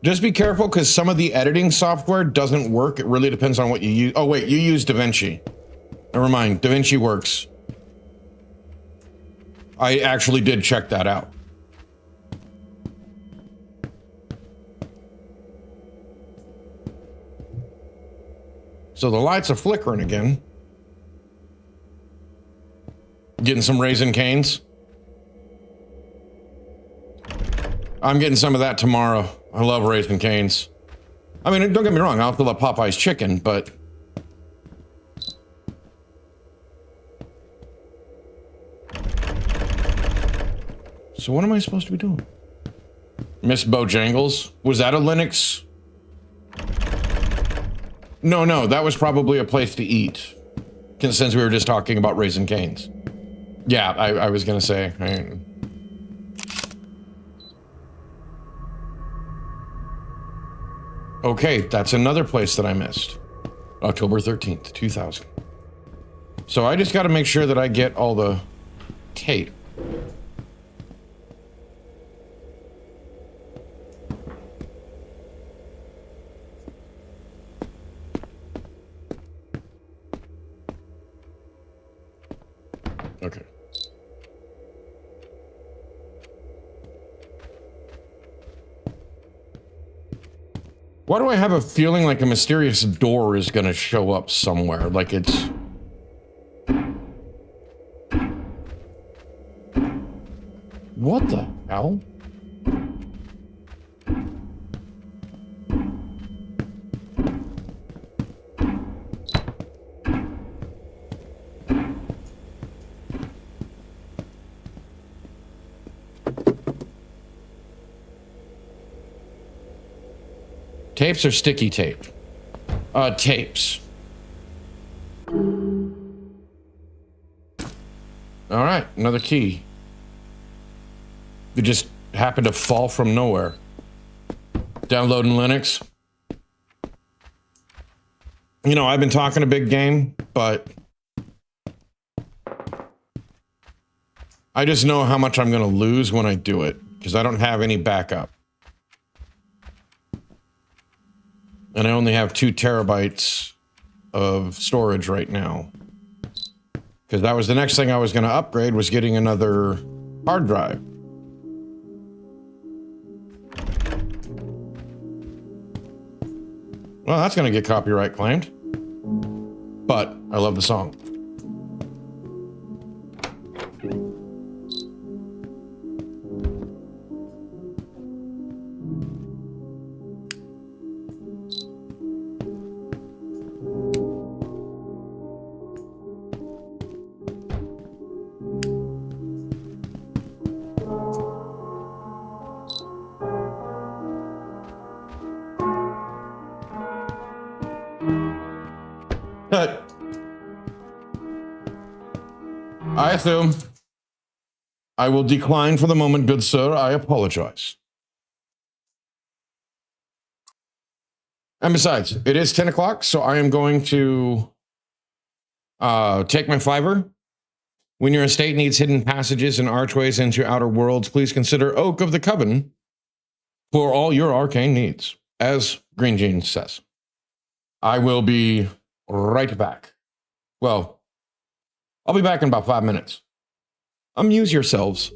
Just be careful, because some of the editing software doesn't work. It really depends on what you use. Oh, wait, you use DaVinci. Never mind, DaVinci works. I actually did check that out. So the lights are flickering again. Getting some Raisin Canes. I'm getting some of that tomorrow. I love Raisin Canes. I mean, don't get me wrong, I'll fill up Popeye's chicken, but... So what am I supposed to be doing? Miss Bojangles? Was that a Linux? No, that was probably a place to eat. Since we were just talking about Raisin Canes. Yeah, I was gonna say. Okay, that's another place that I missed. October 13th, 2000. So I just gotta make sure that I get all the tape. Okay. Why do I have a feeling like a mysterious door is gonna show up somewhere? Like it's... What the hell? Tapes or sticky tape? Tapes. All right, another key. It just happened to fall from nowhere. Downloading Linux. You know, I've been talking a big game, but I just know how much I'm going to lose when I do it, because I don't have any backup. And I only have 2 terabytes of storage right now. Because that was the next thing I was going to upgrade, was getting another hard drive. Well, that's going to get copyright claimed. But I love the song. I assume. I will decline for the moment, good sir. I apologize. And besides, it is 10 o'clock, so I am going to take my fiver. When your estate needs hidden passages and archways into outer worlds, please consider Oak of the Coven for all your arcane needs, as Green Jeans says. I will be right back. Well, I'll be back in about 5 minutes. Amuse yourselves.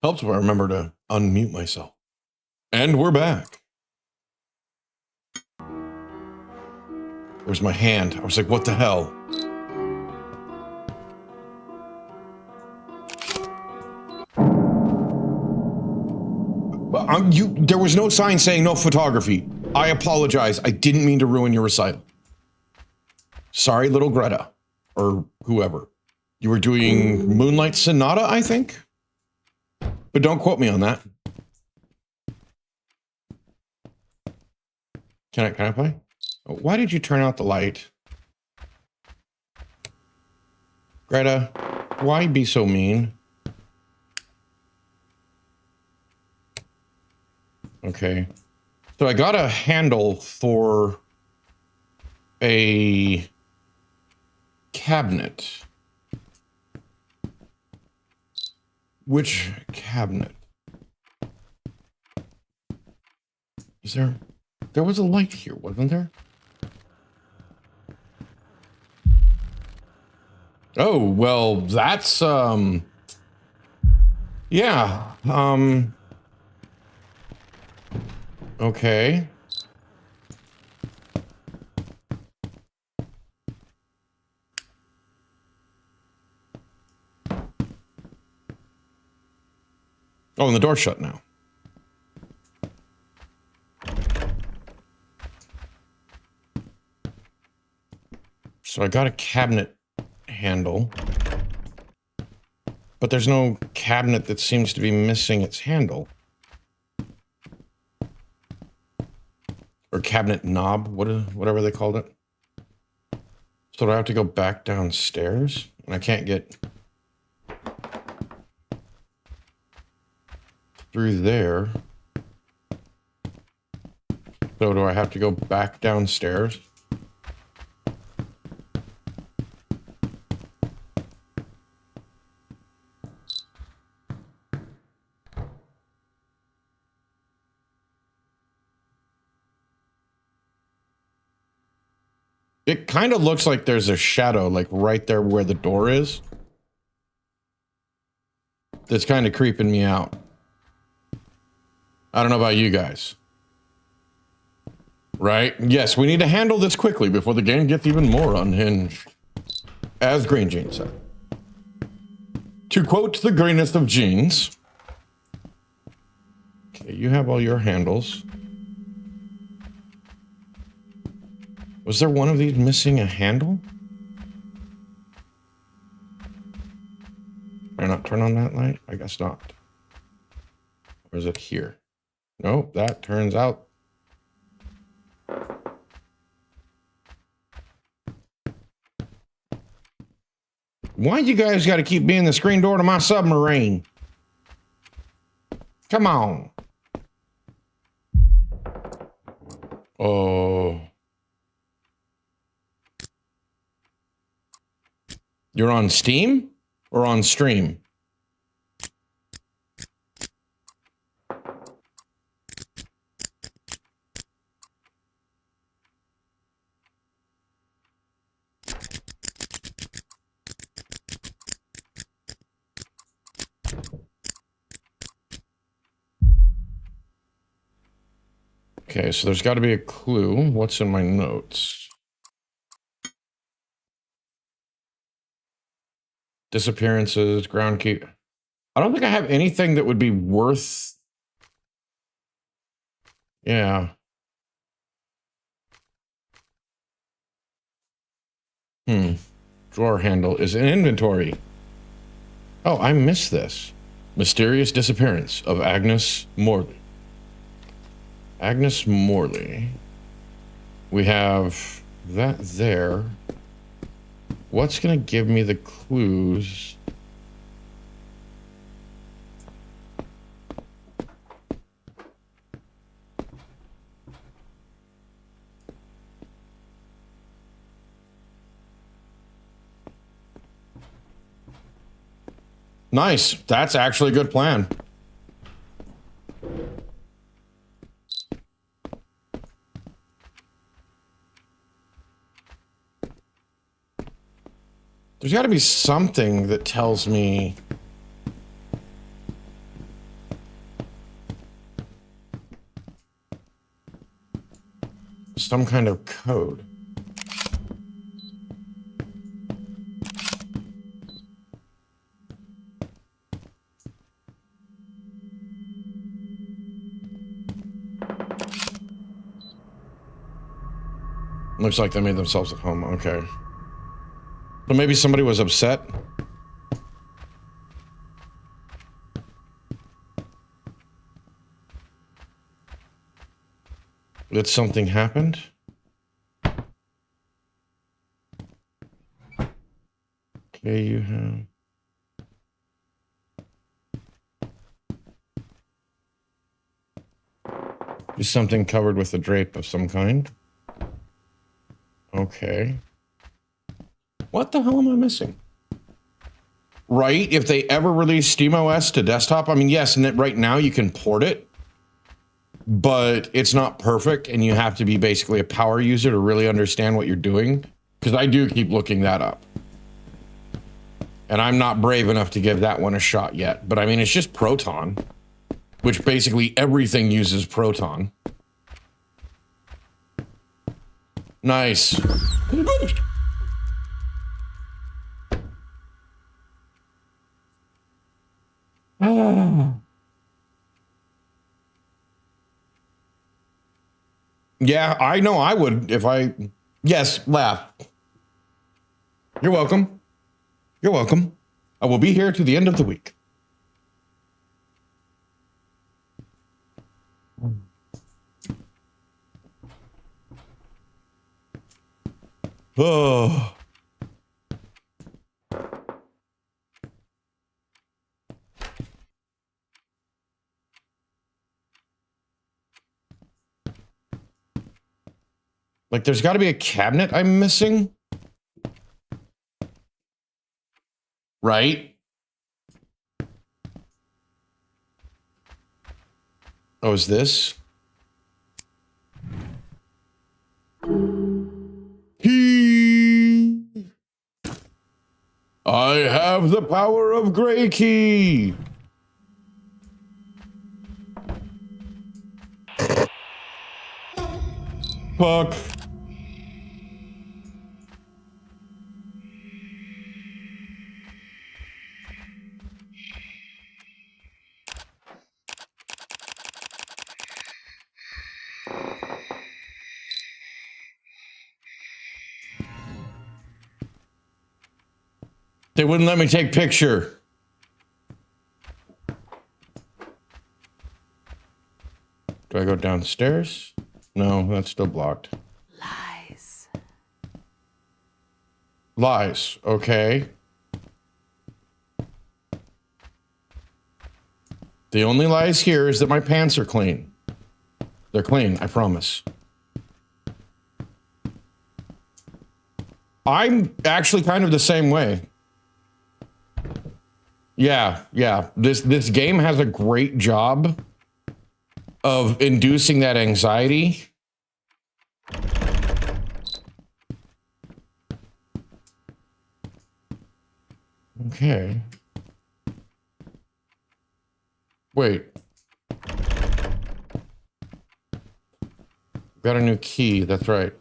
Helps if I remember to unmute myself. And we're back. There's my hand. I was like, what the hell? There was no sign saying no photography. I apologize. I didn't mean to ruin your recital. Sorry, little Greta. Or whoever. You were doing Moonlight Sonata, I think? But don't quote me on that. Can I play? Why did you turn out the light? Greta, why be so mean? Okay. So I got a handle for a cabinet. Which cabinet? Is there... There was a light here, wasn't there? Oh, well, that's, yeah, okay. Oh, and the door's shut now. So I got a cabinet handle, but there's no cabinet that seems to be missing its handle. Or cabinet knob, whatever they called it. So do I have to go back downstairs? And I can't get through there. So do I have to go back downstairs? It kind of looks like there's a shadow, like right there where the door is. That's kind of creeping me out. I don't know about you guys. Right? Yes, we need to handle this quickly before the game gets even more unhinged. As Green Jean said. To quote the greenest of jeans. Okay, you have all your handles. Was there one of these missing a handle? Can I not turn on that light? I guess not. Or is it here? Nope, that turns out. Why you guys got to keep being the screen door to my submarine? Come on. Oh. You're on Steam or on stream? Okay, so there's got to be a clue. What's in my notes? Disappearances, ground key. I don't think I have anything that would be worth... Yeah. Drawer handle is in inventory. Oh, I missed this. Mysterious disappearance of Agnes Morley. Agnes Morley. We have that there. What's going to give me the clues? Nice. That's actually a good plan. There's got to be something that tells me Some kind of code. Looks like they made themselves at home. Okay. But maybe somebody was upset. That something happened. Okay, you have... Is something covered with a drape of some kind? Okay. What the hell am I missing? Right, if they ever release SteamOS to desktop, I mean, yes, and right now you can port it, but it's not perfect, and you have to be basically a power user to really understand what you're doing, because I do keep looking that up. And I'm not brave enough to give that one a shot yet, but I mean, it's just Proton, which basically everything uses Proton. Nice. Yeah, I know I would if I... Yes, laugh. You're welcome. You're welcome. I will be here to the end of the week. Oh. Like, there's got to be a cabinet I'm missing. Right? Oh, is this? I have the power of Grey Key. Fuck. They wouldn't let me take picture. Do I go downstairs? No, that's still blocked. Lies. Lies, okay. The only lies here is that my pants are clean. They're clean, I promise. I'm actually kind of the same way. Yeah. This game has a great job of inducing that anxiety. Okay. Wait. Got a new key, that's right.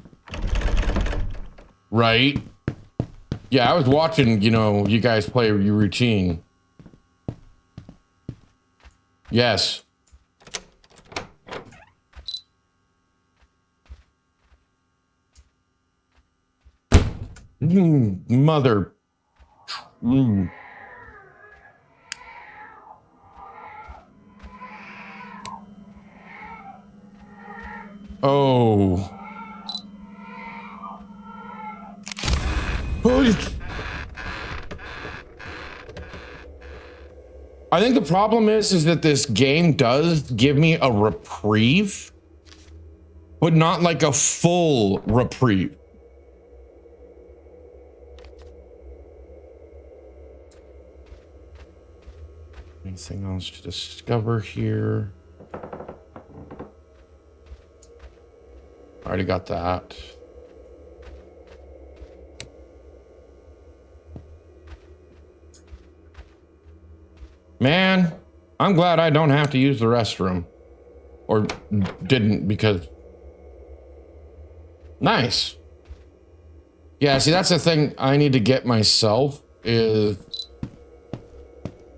Right? Yeah, I was watching, you know, you guys play your routine. Yes. Mother. Oh. I think the problem is that this game does give me a reprieve, but not like a full reprieve. Anything else to discover here? Already got that. Man, I'm glad I don't have to use the restroom. Or didn't, because Nice. Yeah, see, that's the thing I need to get myself is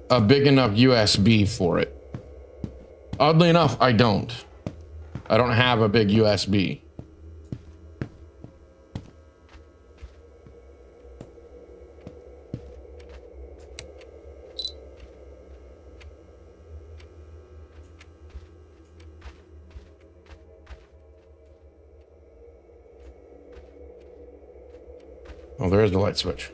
a big enough USB for it. Oddly enough, I don't. I don't have a big USB. Oh, there's the light switch.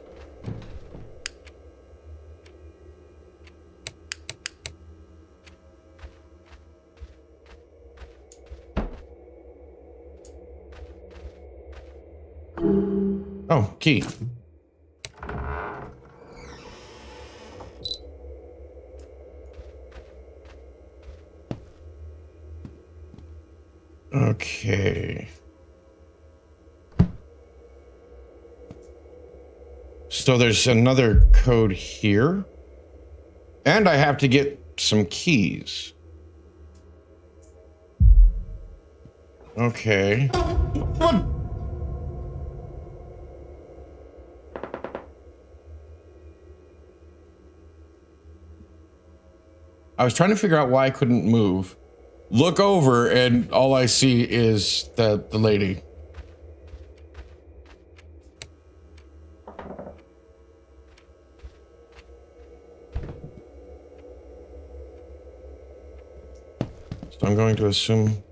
Oh, key. Okay. So there's another code here. And I have to get some keys. Okay. I was trying to figure out why I couldn't move. Look over and all I see is the lady. So I'm going to assume.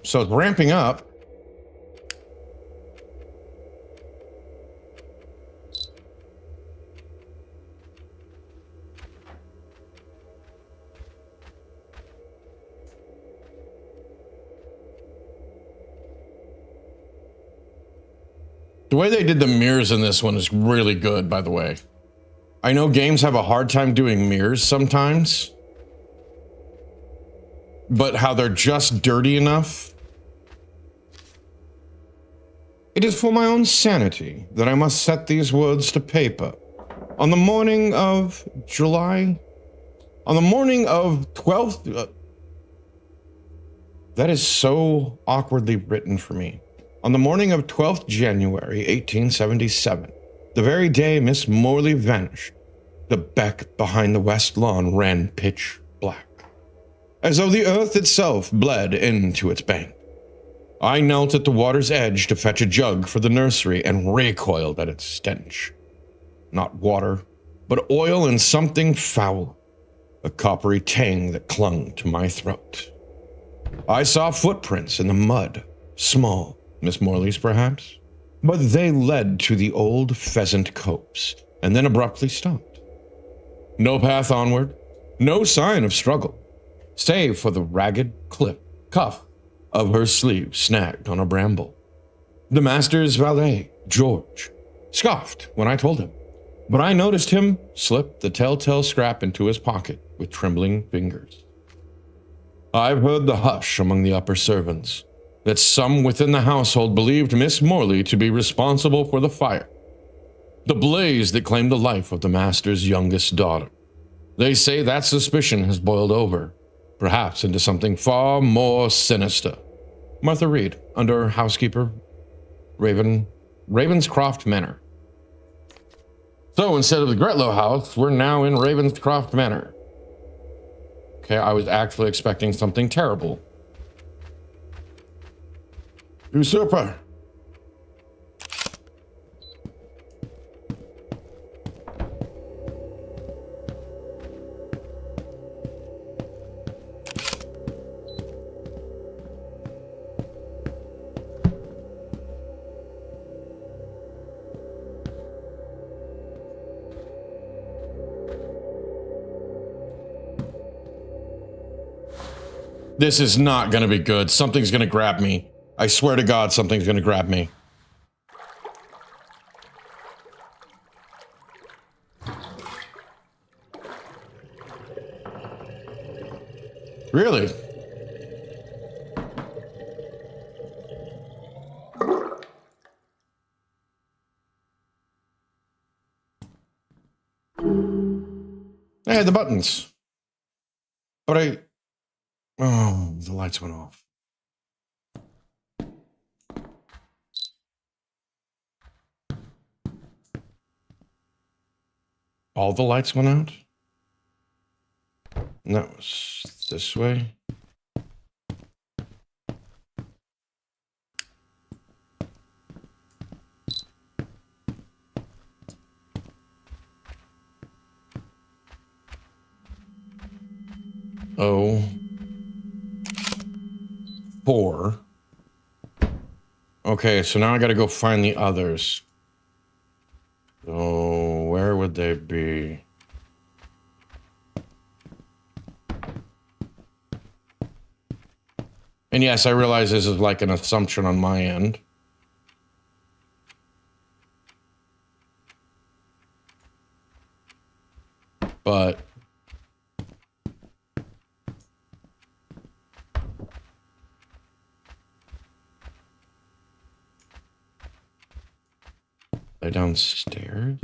So it's ramping up. The way they did the mirrors in this one is really good, by the way. I know games have a hard time doing mirrors sometimes, but how they're just dirty enough. It is for my own sanity that I must set these words to paper. On the morning of 12th, that is so awkwardly written for me. On the morning of 12th January, 1877, the very day Miss Morley vanished, the beck behind the west lawn ran pitch black, as though the earth itself bled into its bank. I knelt at the water's edge to fetch a jug for the nursery and recoiled at its stench. Not water, but oil and something foul, a coppery tang that clung to my throat. I saw footprints in the mud, small, Miss Morley's perhaps, but they led to the old pheasant copse and then abruptly stopped. No path onward, no sign of struggle, save for the ragged cuff of her sleeve snagged on a bramble. The master's valet, George, scoffed when I told him, but I noticed him slip the telltale scrap into his pocket with trembling fingers. I've heard the hush among the upper servants, that some within the household believed Miss Morley to be responsible for the fire, the blaze that claimed the life of the master's youngest daughter. They say that suspicion has boiled over, perhaps into something far more sinister. Martha Reed, under housekeeper, Ravenscroft Manor. So instead of the Gretlow house, we're now in Ravenscroft Manor. Okay, I was actually expecting something terrible. Usurper. This is not going to be good. Something's going to grab me. I swear to God, something's going to grab me. Really? I had the buttons. But Oh, the lights went off. All the lights went out? And that was this way. Oh. 4. Okay, so now I gotta go find the others. Oh, where would they be? And yes, I realize this is like an assumption on my end. But they're downstairs?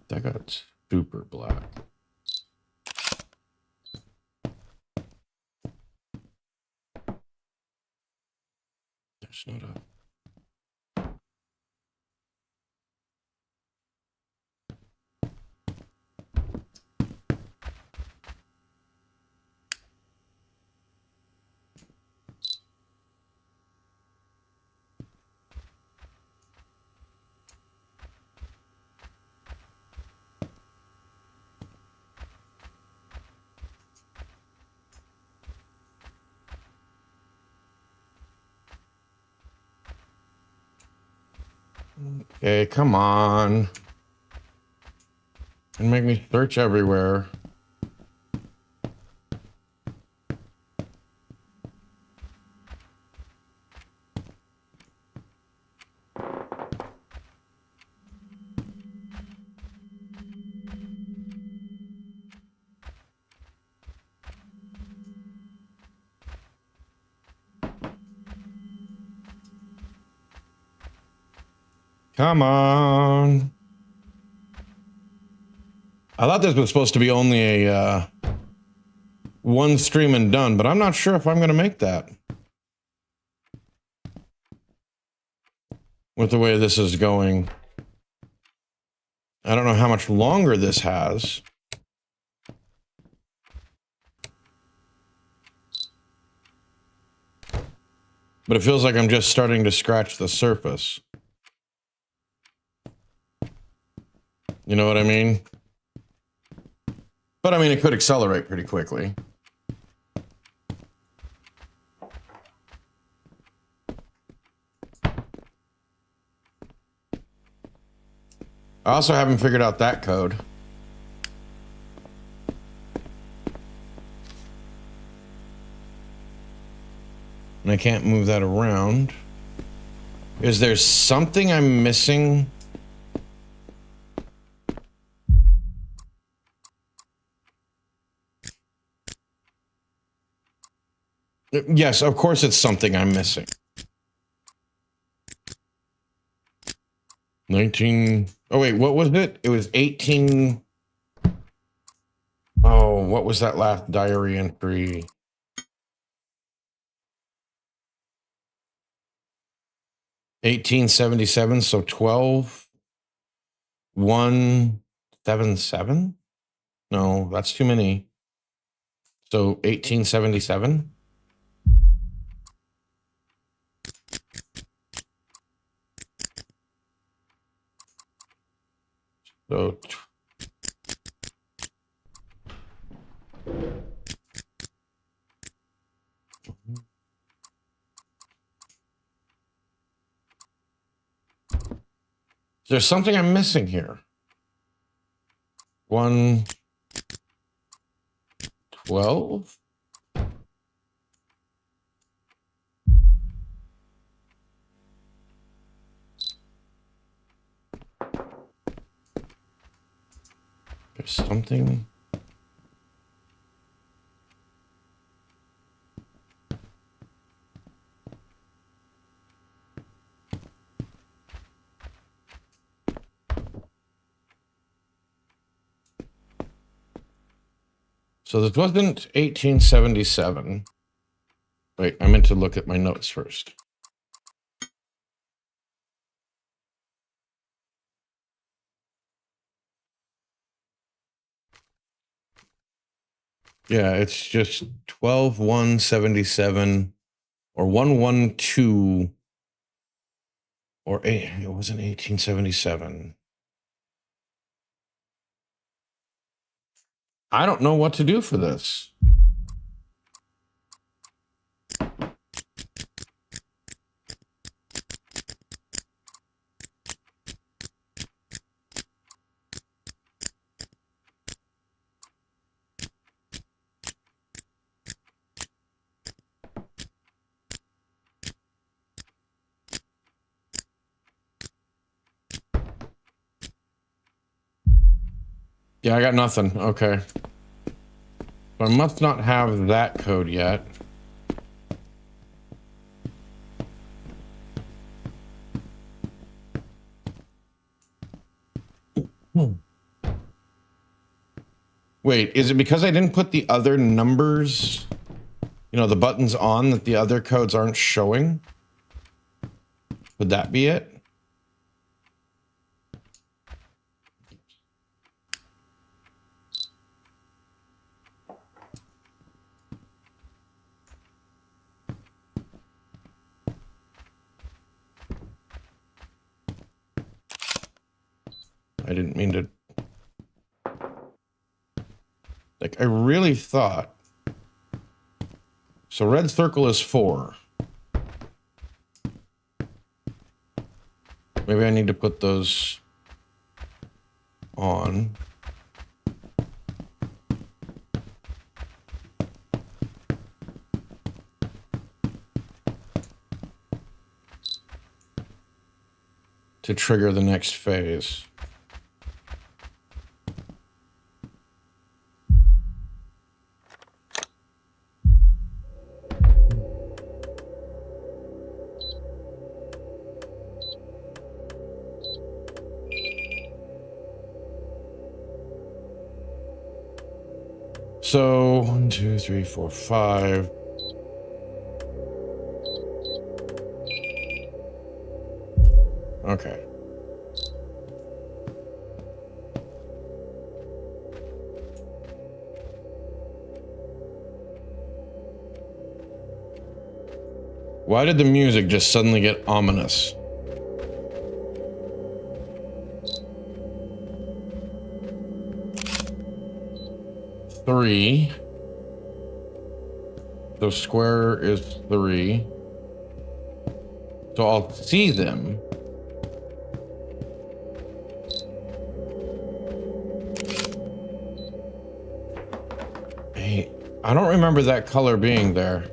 That got super black. There's not a... Okay, come on. And make me search everywhere. Come on. I thought this was supposed to be only a one stream and done, but I'm not sure if I'm going to make that. With the way this is going. I don't know how much longer this has. But it feels like I'm just starting to scratch the surface. You know what I mean? But I mean, it could accelerate pretty quickly. I also haven't figured out that code. And I can't move that around. Is there something I'm missing? Yes, of course it's something I'm missing. 19... Oh, wait, what was it? It was 18... Oh, what was that last diary entry? 1877, so 12... 177? No, that's too many. So 1877? So... There's something I'm missing here. 112? There's something. So this wasn't 1877. Wait, I meant to look at my notes first. Yeah, it's just 12/1/77 or 112 or it wasn't 1877. I don't know what to do for this. Yeah, I got nothing. Okay. So I must not have that code yet. Wait, is it because I didn't put the other numbers, you know, the buttons on, that the other codes aren't showing? Would that be it? I didn't mean to. Like, I really thought. So red circle is 4. Maybe I need to put those on. To trigger the next phase. So 1, 2, 3, 4, 5. Okay. Why did the music just suddenly get ominous? Three. So square is 3. So I'll see them. Hey, I don't remember that color being there.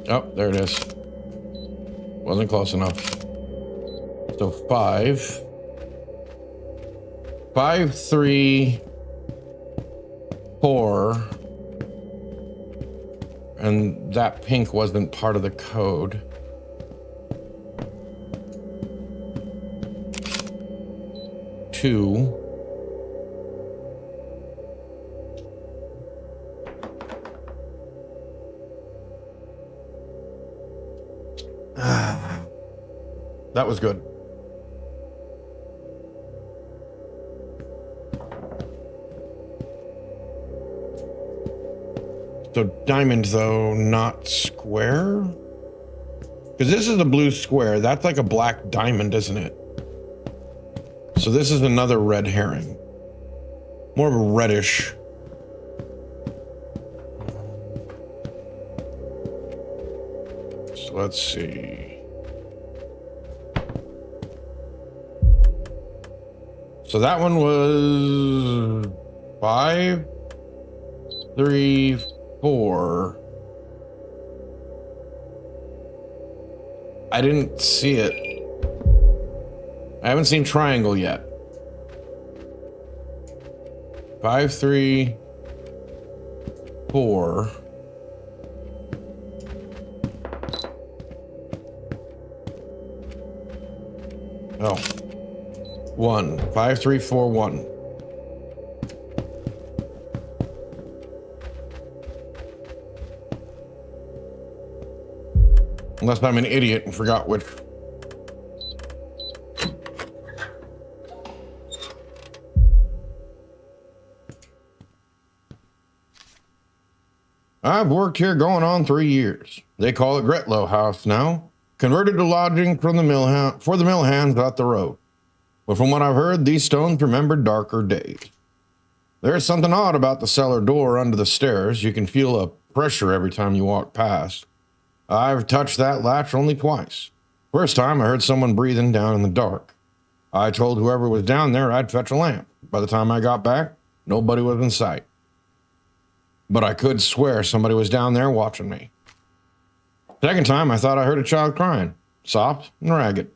Oh, there it is. Wasn't close enough. So 5. 5, 3, 4. And that pink wasn't part of the code. Two. That was good. So diamond, though, not square? Because this is a blue square. That's like a black diamond, isn't it? So this is another red herring. More of a reddish. So let's see. So that one was 5, 3, 4. I didn't see it. I haven't seen triangle yet. 5, 3, 4. Oh. 1. 5, 3, 4, 1. Unless I'm an idiot and forgot which. I've worked here going on 3 years. They call it Gretlow House now. Converted to lodging from the mill for the mill hands out the road. But from what I've heard, these stones remember darker days. There's something odd about the cellar door under the stairs. You can feel a pressure every time you walk past. I've touched that latch only twice. First time I heard someone breathing down in the dark. I told whoever was down there I'd fetch a lamp. By the time I got back, nobody was in sight. But I could swear somebody was down there watching me. Second time, I thought I heard a child crying, soft and ragged.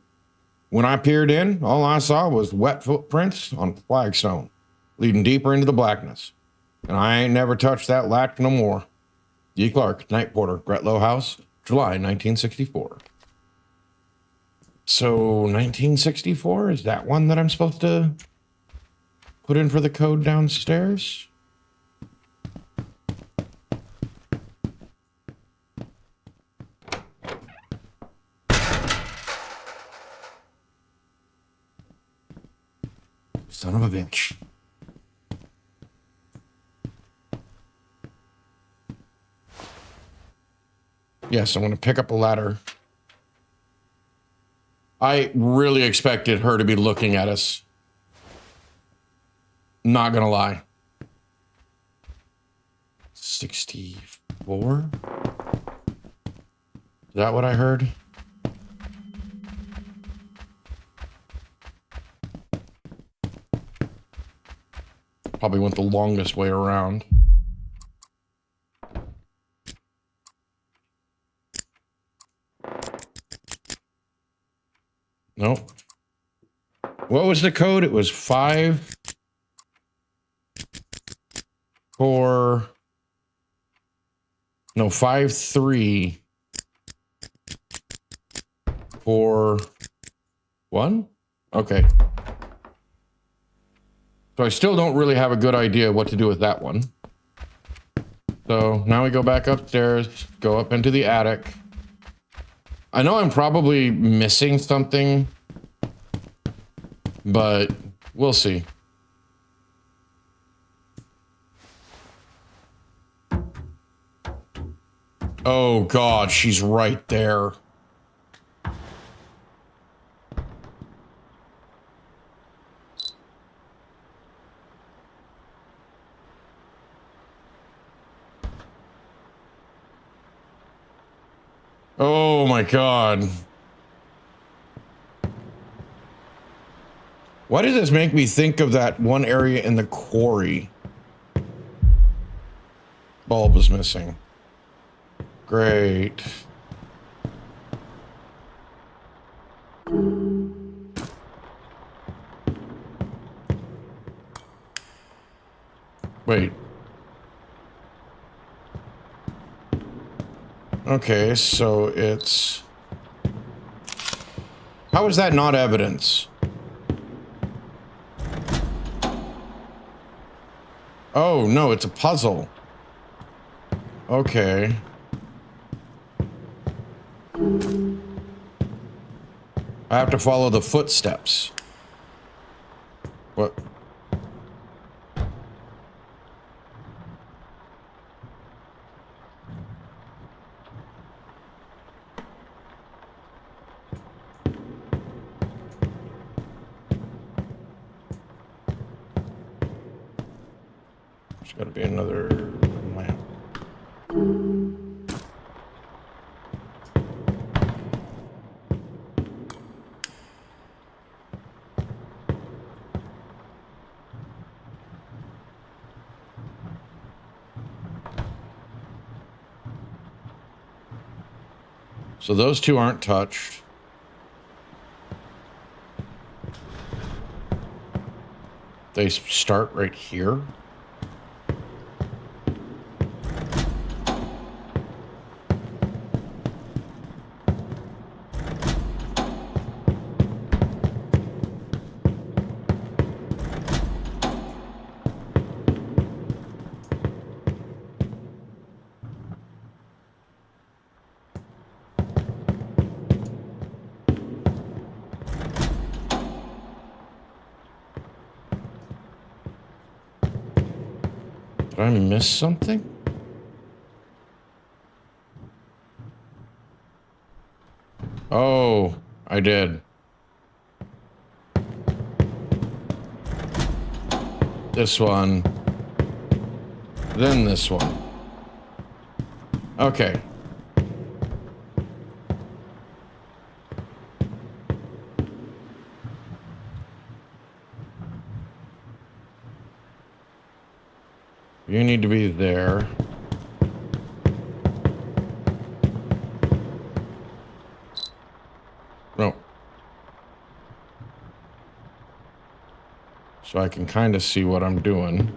When I peered in, all I saw was wet footprints on flagstone, leading deeper into the blackness. And I ain't never touched that latch no more. D. Clark, night porter, Gretlow House, July 1964. So 1964, is that one that I'm supposed to put in for the code downstairs? Son of a bitch. Yes, I'm going to pick up a ladder. I really expected her to be looking at us. Not going to lie. 64? Is that what I heard? Probably went the longest way around. Nope. What was the code? It was 5, 4. No, 5, 3, 4, 1. Okay. So I still don't really have a good idea what to do with that one. So now we go back upstairs, go up into the attic. I know I'm probably missing something, but we'll see. Oh God, she's right there. Oh my God. Why does this make me think of that one area in the quarry? Bulb is missing. Great. Wait. Okay, so it's... How is that not evidence? Oh, no, it's a puzzle. Okay. I have to follow the footsteps. What? There's got to be another lamp. So those two aren't touched. They start right here. Did I miss something? Oh, I did. This one. Then this one. Okay. You need to be there. No. So I can kind of see what I'm doing.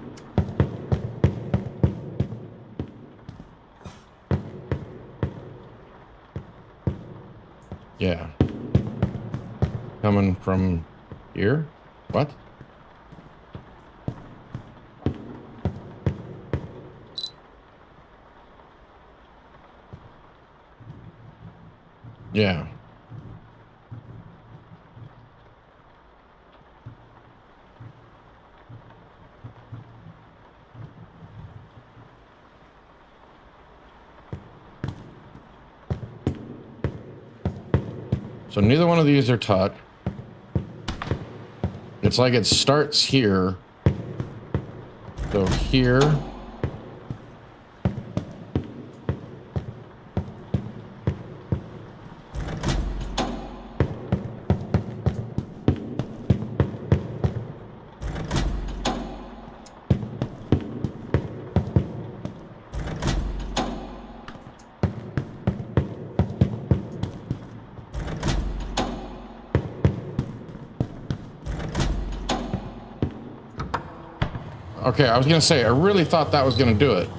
Yeah. Coming from here? What? Yeah. So neither one of these are taught. It's like it starts here. So here. Okay, I was gonna say, I really thought that was gonna do it.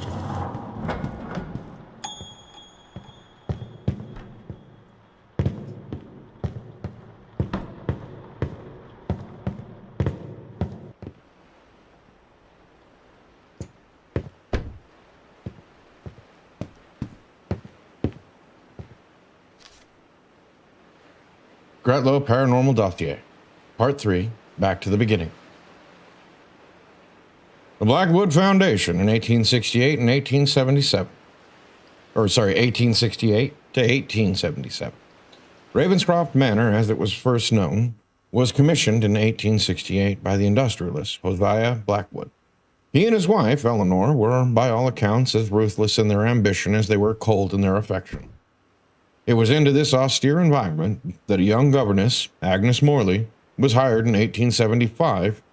Gretlow Paranormal Dossier, Part 3, Back to the Beginning. The Blackwood Foundation in 1868 and 1877. 1868 to 1877. Ravenscroft Manor, as it was first known, was commissioned in 1868 by the industrialist Hosea Blackwood. He and his wife, Eleanor, were, by all accounts, as ruthless in their ambition as they were cold in their affection. It was into this austere environment that a young governess, Agnes Morley, was hired in 1875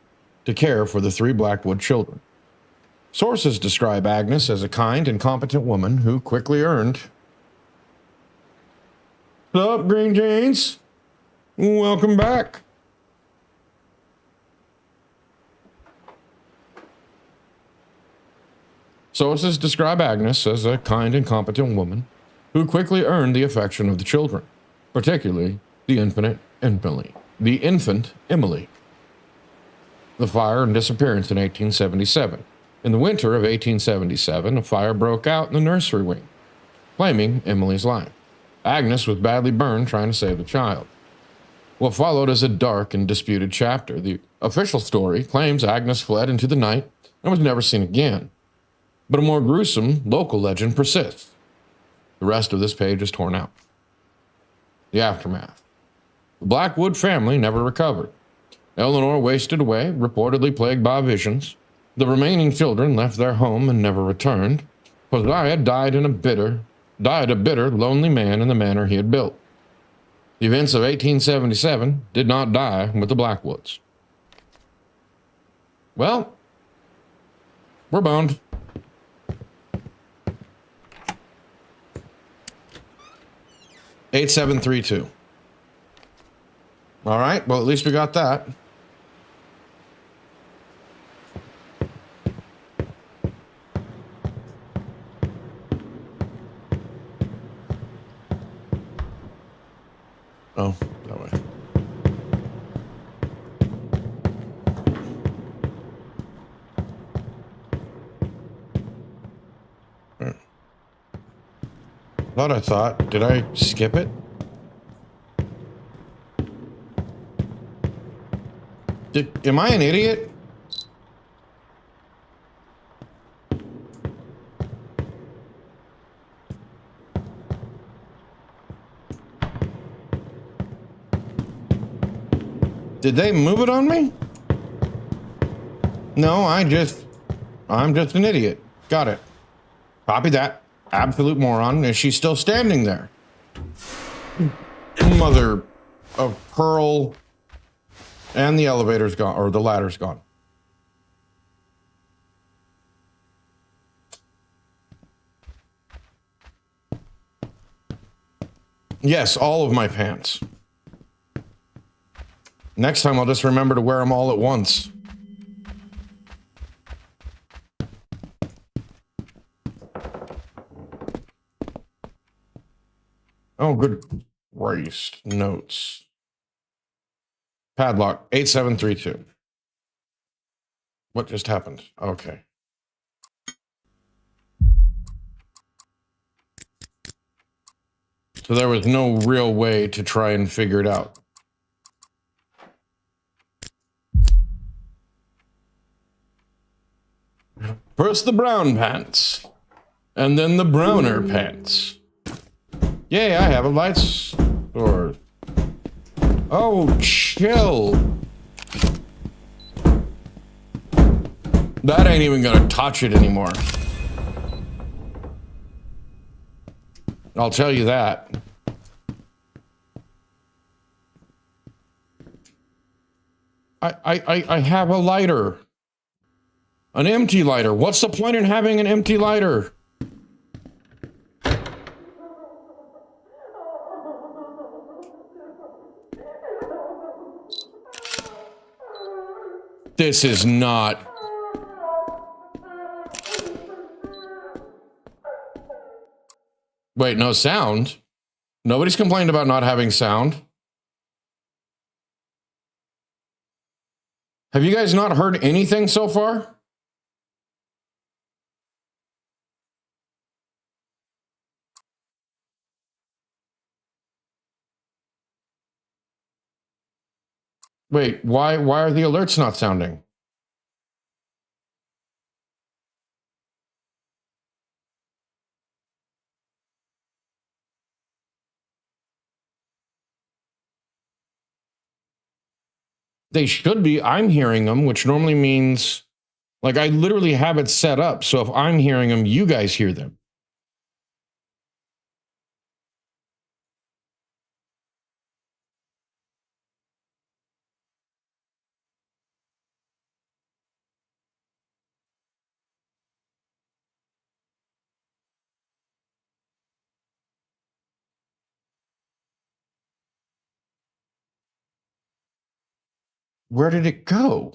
to care for the 3 Blackwood children. Sources describe Agnes as a kind and competent woman who quickly earned... What's up, Green Jeans? Welcome back. Sources describe Agnes as a kind and competent woman who quickly earned the affection of the children, particularly the infant Emily. The fire and disappearance in 1877. In the winter of 1877, a fire broke out in the nursery wing, claiming Emily's life. Agnes was badly burned trying to save the child. What followed is a dark and disputed chapter. The official story claims Agnes fled into the night and was never seen again. But a more gruesome local legend persists. The rest of this page is torn out. The aftermath. The Blackwood family never recovered. Eleanor wasted away, reportedly plagued by visions. The remaining children left their home and never returned. Hosea died a bitter, lonely man in the manor he had built. The events of 1877 did not die with the Blackwoods. Well, we're boned. $8732. All right, well, at least we got that. Oh, that way. I thought. Did I skip it? Am I an idiot? Did they move it on me? No, I'm just an idiot. Got it. Copy that. Absolute moron. Is she still standing there? Mother of pearl. And the elevator's gone, or the ladder's gone. Yes, all of my pants. Next time I'll just remember to wear them all at once. Oh, good Christ. Notes. Padlock 8732. What just happened? Okay. So there was no real way to try and figure it out. First the brown pants, and then the browner pants. Yay, I have a light sword. Oh, chill. That ain't even gonna touch it anymore. I'll tell you that. I have a lighter. An empty lighter. What's the point in having an empty lighter? This is not... Wait, no sound? Nobody's complained about not having sound. Have you guys not heard anything so far? Wait, why are the alerts not sounding? They should be. I'm hearing them, which normally means, like, I literally have it set up. So if I'm hearing them, you guys hear them. Where did it go?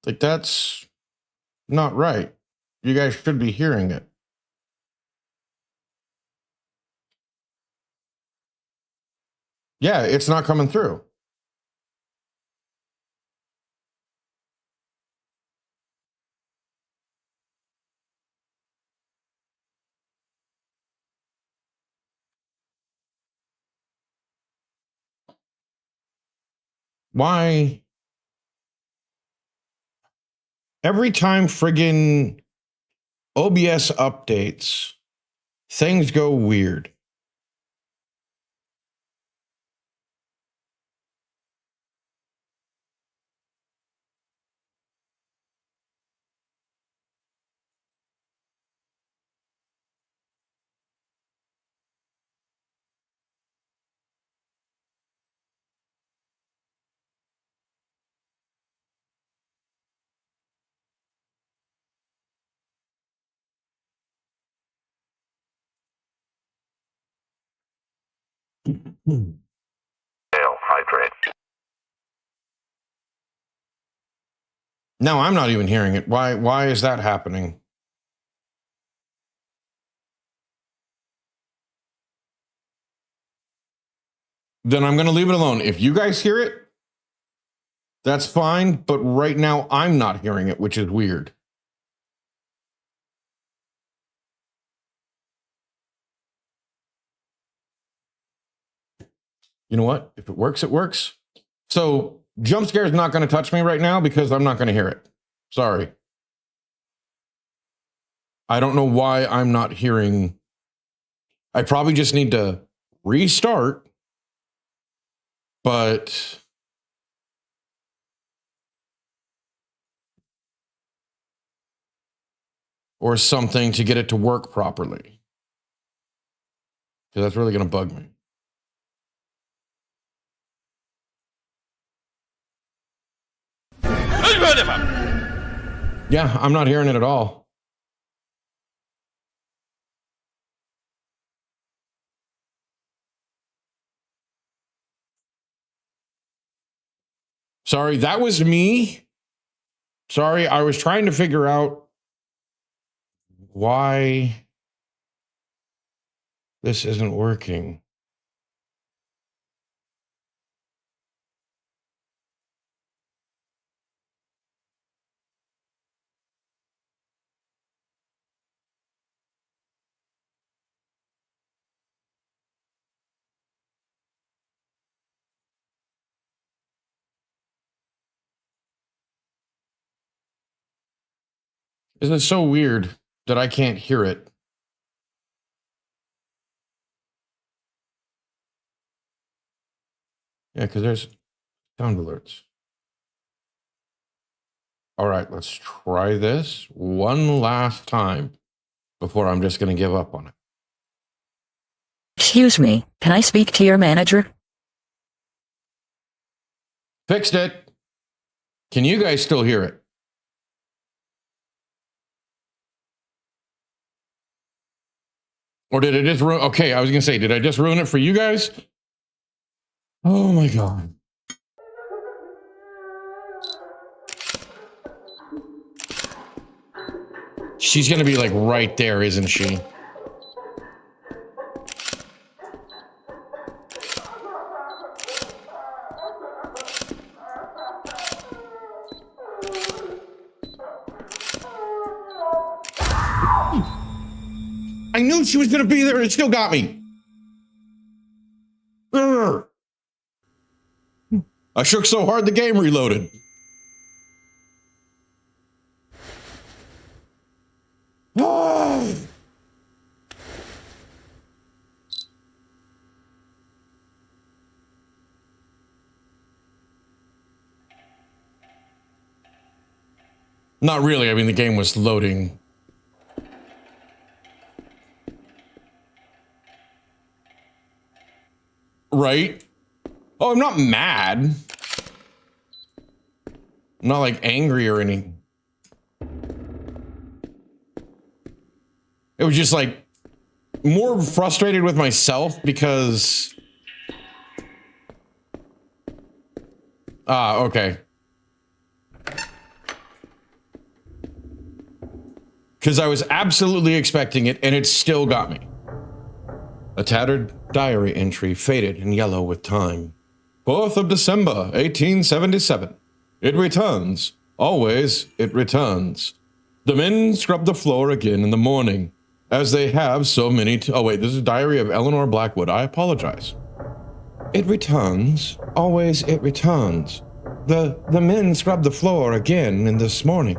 Like, that's not right. You guys should be hearing it. Yeah, it's not coming through. Why? Every time friggin' OBS updates, things go weird. Hydrate. Now I'm not even hearing it. Why is that happening? Then I'm going to leave it alone. If you guys hear it, that's fine. But right now I'm not hearing it, which is weird. You know what? If it works, it works. So jump scare is not going to touch me right now because I'm not going to hear it. Sorry. I don't know why I'm not hearing. I probably just need to restart. But or something to get it to work properly. Because that's really going to bug me. Yeah, I'm not hearing it at all. Sorry, that was me. Sorry, I was trying to figure out why this isn't working. Isn't it so weird that I can't hear it? Yeah, because there's sound alerts. All right, let's try this one last time before I'm just going to give up on it. Excuse me, can I speak to your manager? Fixed it. Can you guys still hear it? Or did I just ruin? Okay, I was going to say, did I just ruin it for you guys? Oh my God. She's going to be like right there, isn't she? I knew she was going to be there and it still got me. Urgh. I shook so hard the game reloaded. Oh. Not really. I mean, the game was loading. Right? Oh, I'm not mad. I'm not like angry or anything. It was just like more frustrated with myself because. Okay. Because I was absolutely expecting it and it still got me. A tattered diary entry faded in yellow with time. 4th of December, 1877. It returns. Always it returns. The men scrub the floor again in the morning, as they have so many oh wait, this is a diary of Eleanor Blackwood. I apologize. It returns. Always it returns. The men scrub the floor again in this morning,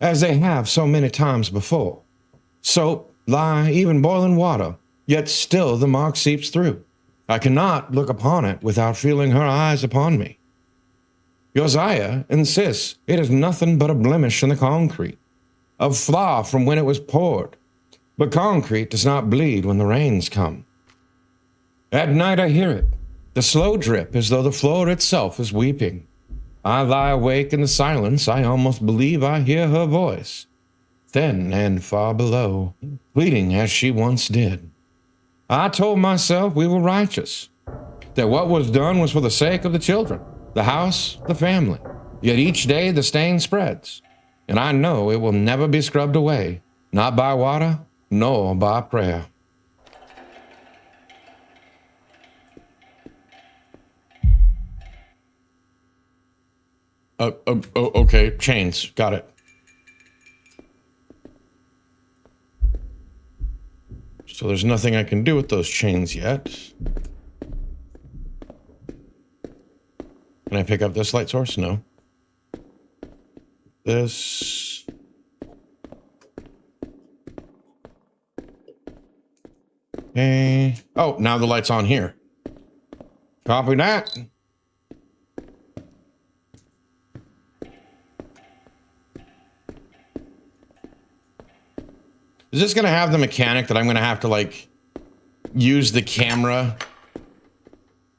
as they have so many times before. Soap, lye, even boiling water, yet still the mark seeps through. I cannot look upon it without feeling her eyes upon me. Josiah insists it is nothing but a blemish in the concrete, a flaw from when it was poured. But concrete does not bleed when the rains come. At night I hear it, the slow drip as though the floor itself is weeping. I lie awake in the silence, I almost believe I hear her voice, thin and far below, pleading as she once did. I told myself we were righteous, that what was done was for the sake of the children, the house, the family. Yet each day the stain spreads, and I know it will never be scrubbed away, not by water, nor by prayer. Okay, chains, got it. So there's nothing I can do with those chains yet. Can I pick up this light source? No. This. Okay. Oh, now the light's on here. Copy that. Is this going to have the mechanic that I'm going to have to, like, use the camera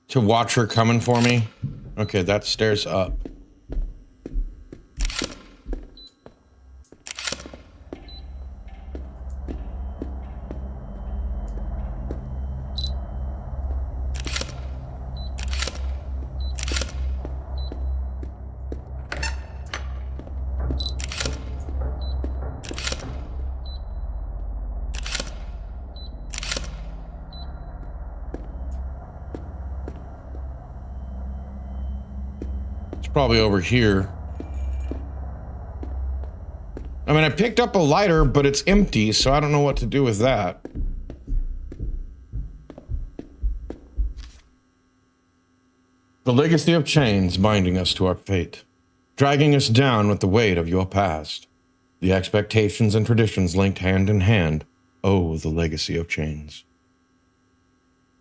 to watch her coming for me? Okay, that stairs up. Probably over here. I mean, I picked up a lighter, but it's empty, so I don't know what to do with that. The legacy of chains binding us to our fate, dragging us down with the weight of your past. The expectations and traditions linked hand in hand. Oh, the legacy of chains.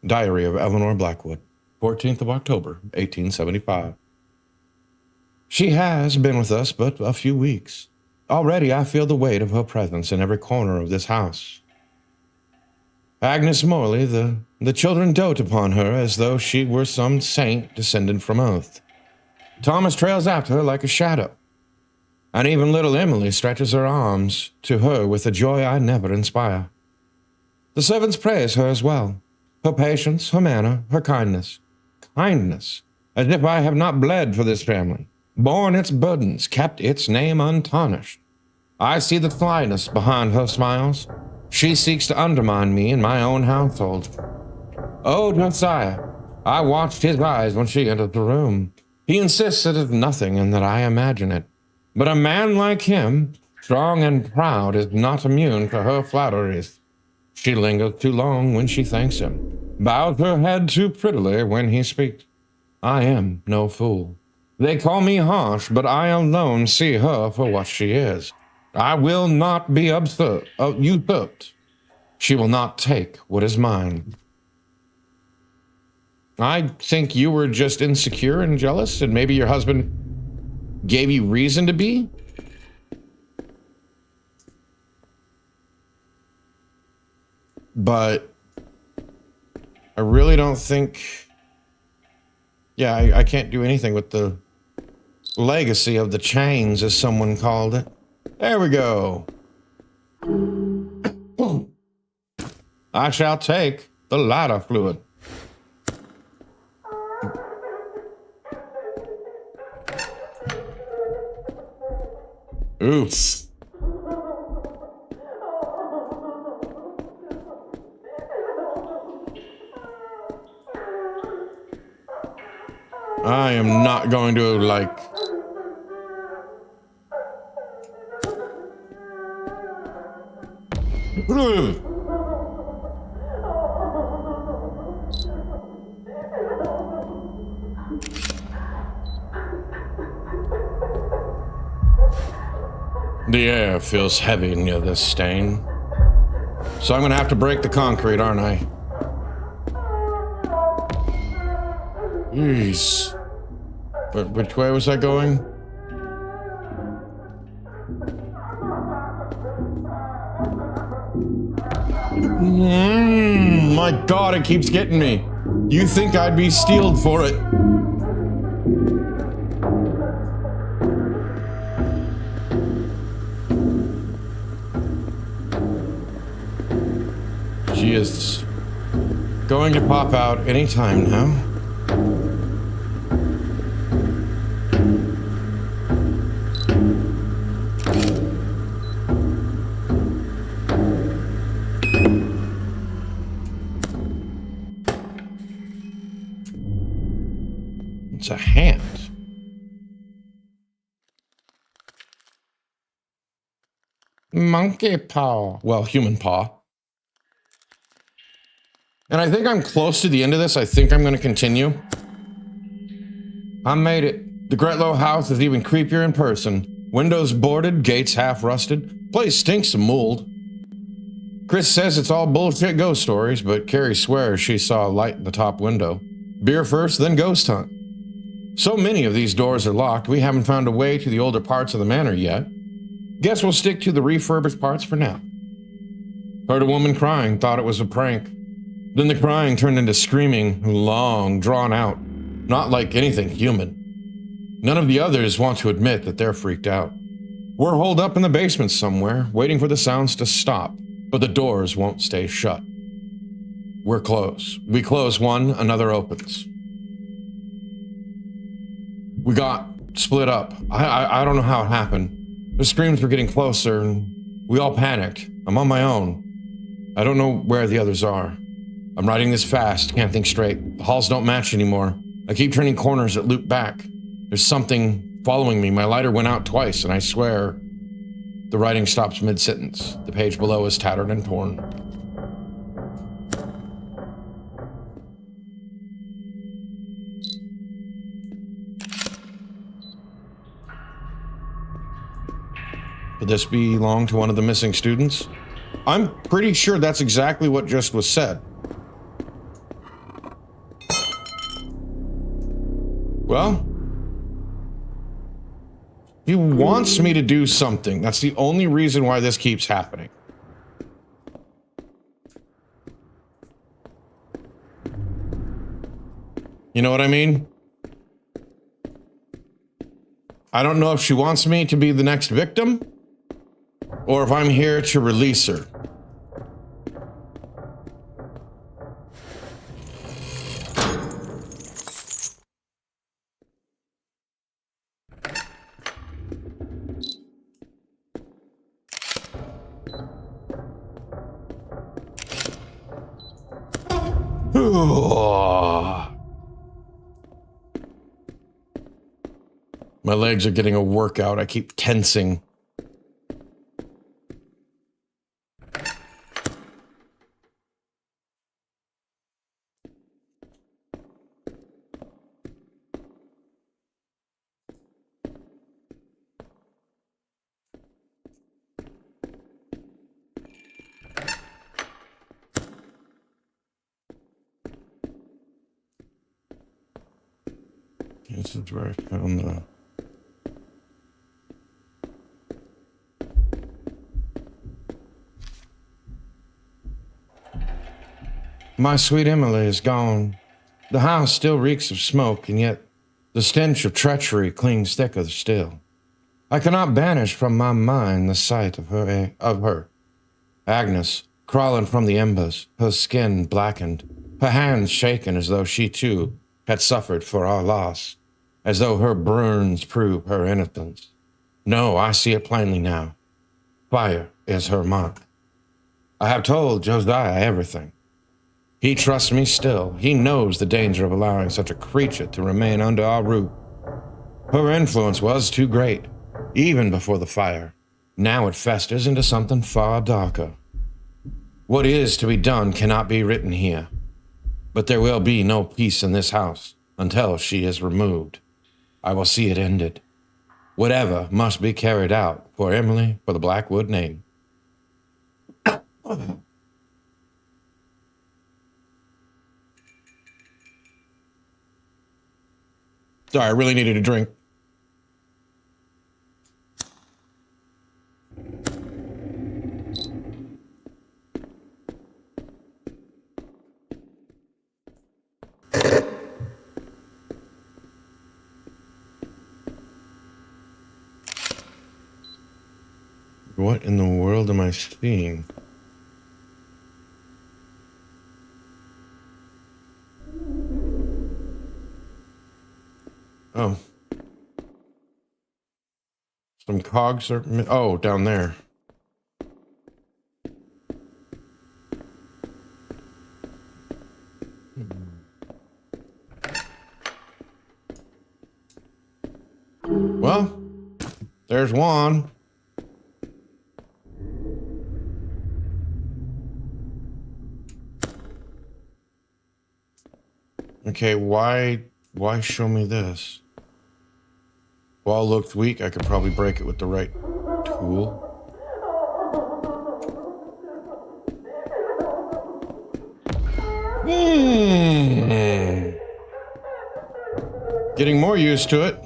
Diary of Eleanor Blackwood, 14th of October, 1875. She has been with us but a few weeks. Already I feel the weight of her presence in every corner of this house. Agnes Morley, the children dote upon her as though she were some saint descended from earth. Thomas trails after her like a shadow, and even little Emily stretches her arms to her with a joy I never inspire. The servants praise her as well, her patience, her manner, her kindness. Kindness, as if I have not bled for this family, borne its burdens, kept its name untarnished. I see the slyness behind her smiles. She seeks to undermine me in my own household. Oh, Josiah, I watched his eyes when she entered the room. He insists it is nothing and that I imagine it. But a man like him, strong and proud, is not immune to her flatteries. She lingers too long when she thanks him, bows her head too prettily when he speaks. I am no fool. They call me harsh, but I alone see her for what she is. I will not be usurped. She will not take what is mine. I think you were just insecure and jealous, and maybe your husband gave you reason to be? But I really don't think... Yeah, I can't do anything with the legacy of the chains, as someone called it. There we go. I shall take the lighter fluid. Oof. I am not going to, like... The air feels heavy near this stain. So I'm gonna have to break the concrete, aren't I? Jeez. But which way was I going? My God, it keeps getting me. You think I'd be steeled for it? She is Going to pop out anytime now. It's a hand. Monkey paw. Well, human paw. And I think I'm close to the end of this. I think I'm going to continue. I made it. The Gretlow house is even creepier in person. Windows boarded, gates half rusted. Place stinks of mold. Chris says it's all bullshit ghost stories, but Carrie swears she saw a light in the top window. Beer first, then ghost hunt. So many of these doors are locked, we haven't found a way to the older parts of the manor yet. Guess we'll stick to the refurbished parts for now. Heard a woman crying, thought it was a prank. Then the crying turned into screaming, long, drawn out, not like anything human. None of the others want to admit that they're freaked out. We're holed up in the basement somewhere, waiting for the sounds to stop, but the doors won't stay shut. We're close. We close one, another opens. We got split up. I don't know how it happened. The screams were getting closer, and we all panicked. I'm on my own. I don't know where the others are. I'm writing this fast, can't think straight. The halls don't match anymore. I keep turning corners that loop back. There's something following me. My lighter went out twice, and I swear the writing stops mid-sentence. The page below is tattered and torn. Could this belong to one of the missing students? I'm pretty sure that's exactly what just was said. Well, he wants me to do something. That's the only reason why this keeps happening. You know what I mean? I don't know if she wants me to be the next victim, or if I'm here to release her. My legs are getting a workout. I keep tensing. This is where I found the... My sweet Emily is gone. The house still reeks of smoke, and yet the stench of treachery clings thicker still. I cannot banish from my mind the sight of her. Agnes, crawling from the embers, her skin blackened, her hands shaken as though she too had suffered for our loss, as though her burns prove her innocence. No, I see it plainly now. Fire is her mark. I have told Josiah everything. He trusts me still. He knows the danger of allowing such a creature to remain under our roof. Her influence was too great, even before the fire. Now it festers into something far darker. What is to be done cannot be written here, but there will be no peace in this house until she is removed. I will see it ended. Whatever must be carried out for Emily, for the Blackwood name. Sorry, I really needed a drink. What in the world am I seeing? Some cogs are... Oh, down there. Well, there's one. Okay, why show me this? Wall looked weak. I could probably break it with the right tool. Getting more used to it.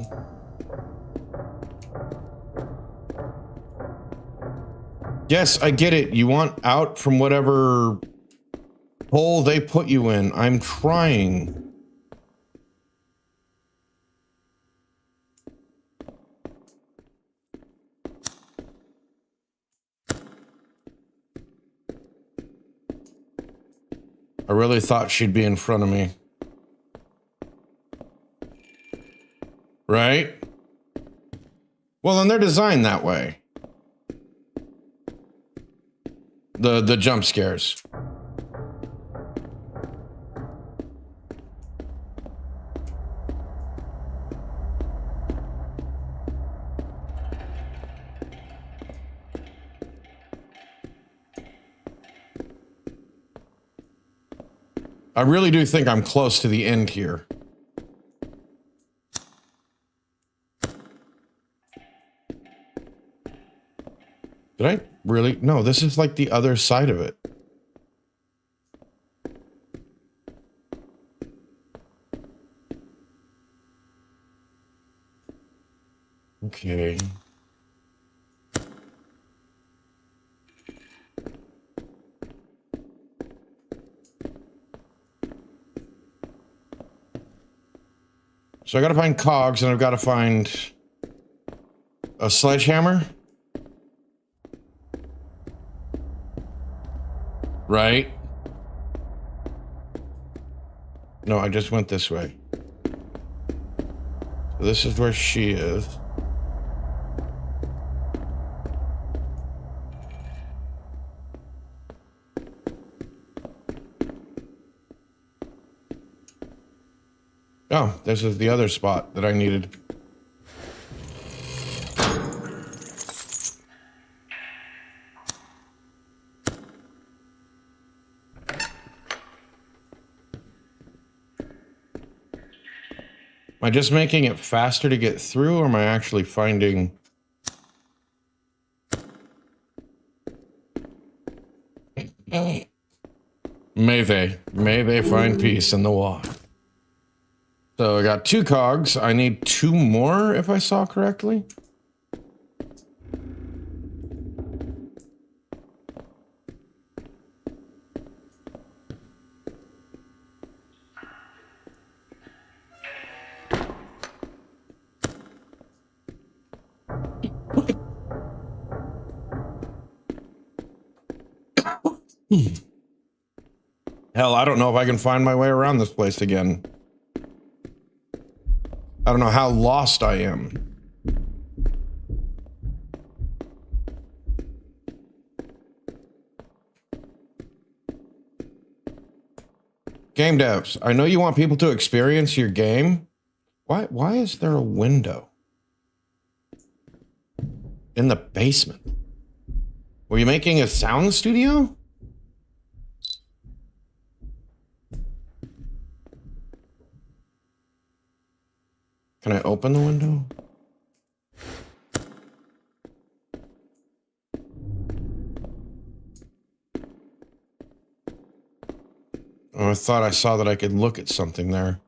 Yes, I get it. You want out from whatever hole they put you in. I'm trying. I really thought she'd be in front of me. Right? Well, then they're designed that way. The jump scares. I really do think I'm close to the end here. Did I really? No, this is like the other side of it. Okay. So I gotta find cogs and I've gotta find a sledgehammer. Right? No, I just went this way. So this is where she is. Oh, this is the other spot that I needed. Am I just making it faster to get through, or am I actually finding... May they find peace in the water. So I got 2 cogs. I need 2 more, if I saw correctly. Hell, I don't know if I can find my way around this place again. I don't know how lost I am. Game devs, I know you want people to experience your game. Why is there a window in the basement? Were you making a sound studio? Can I open the window? Oh, I thought I saw that I could look at something there.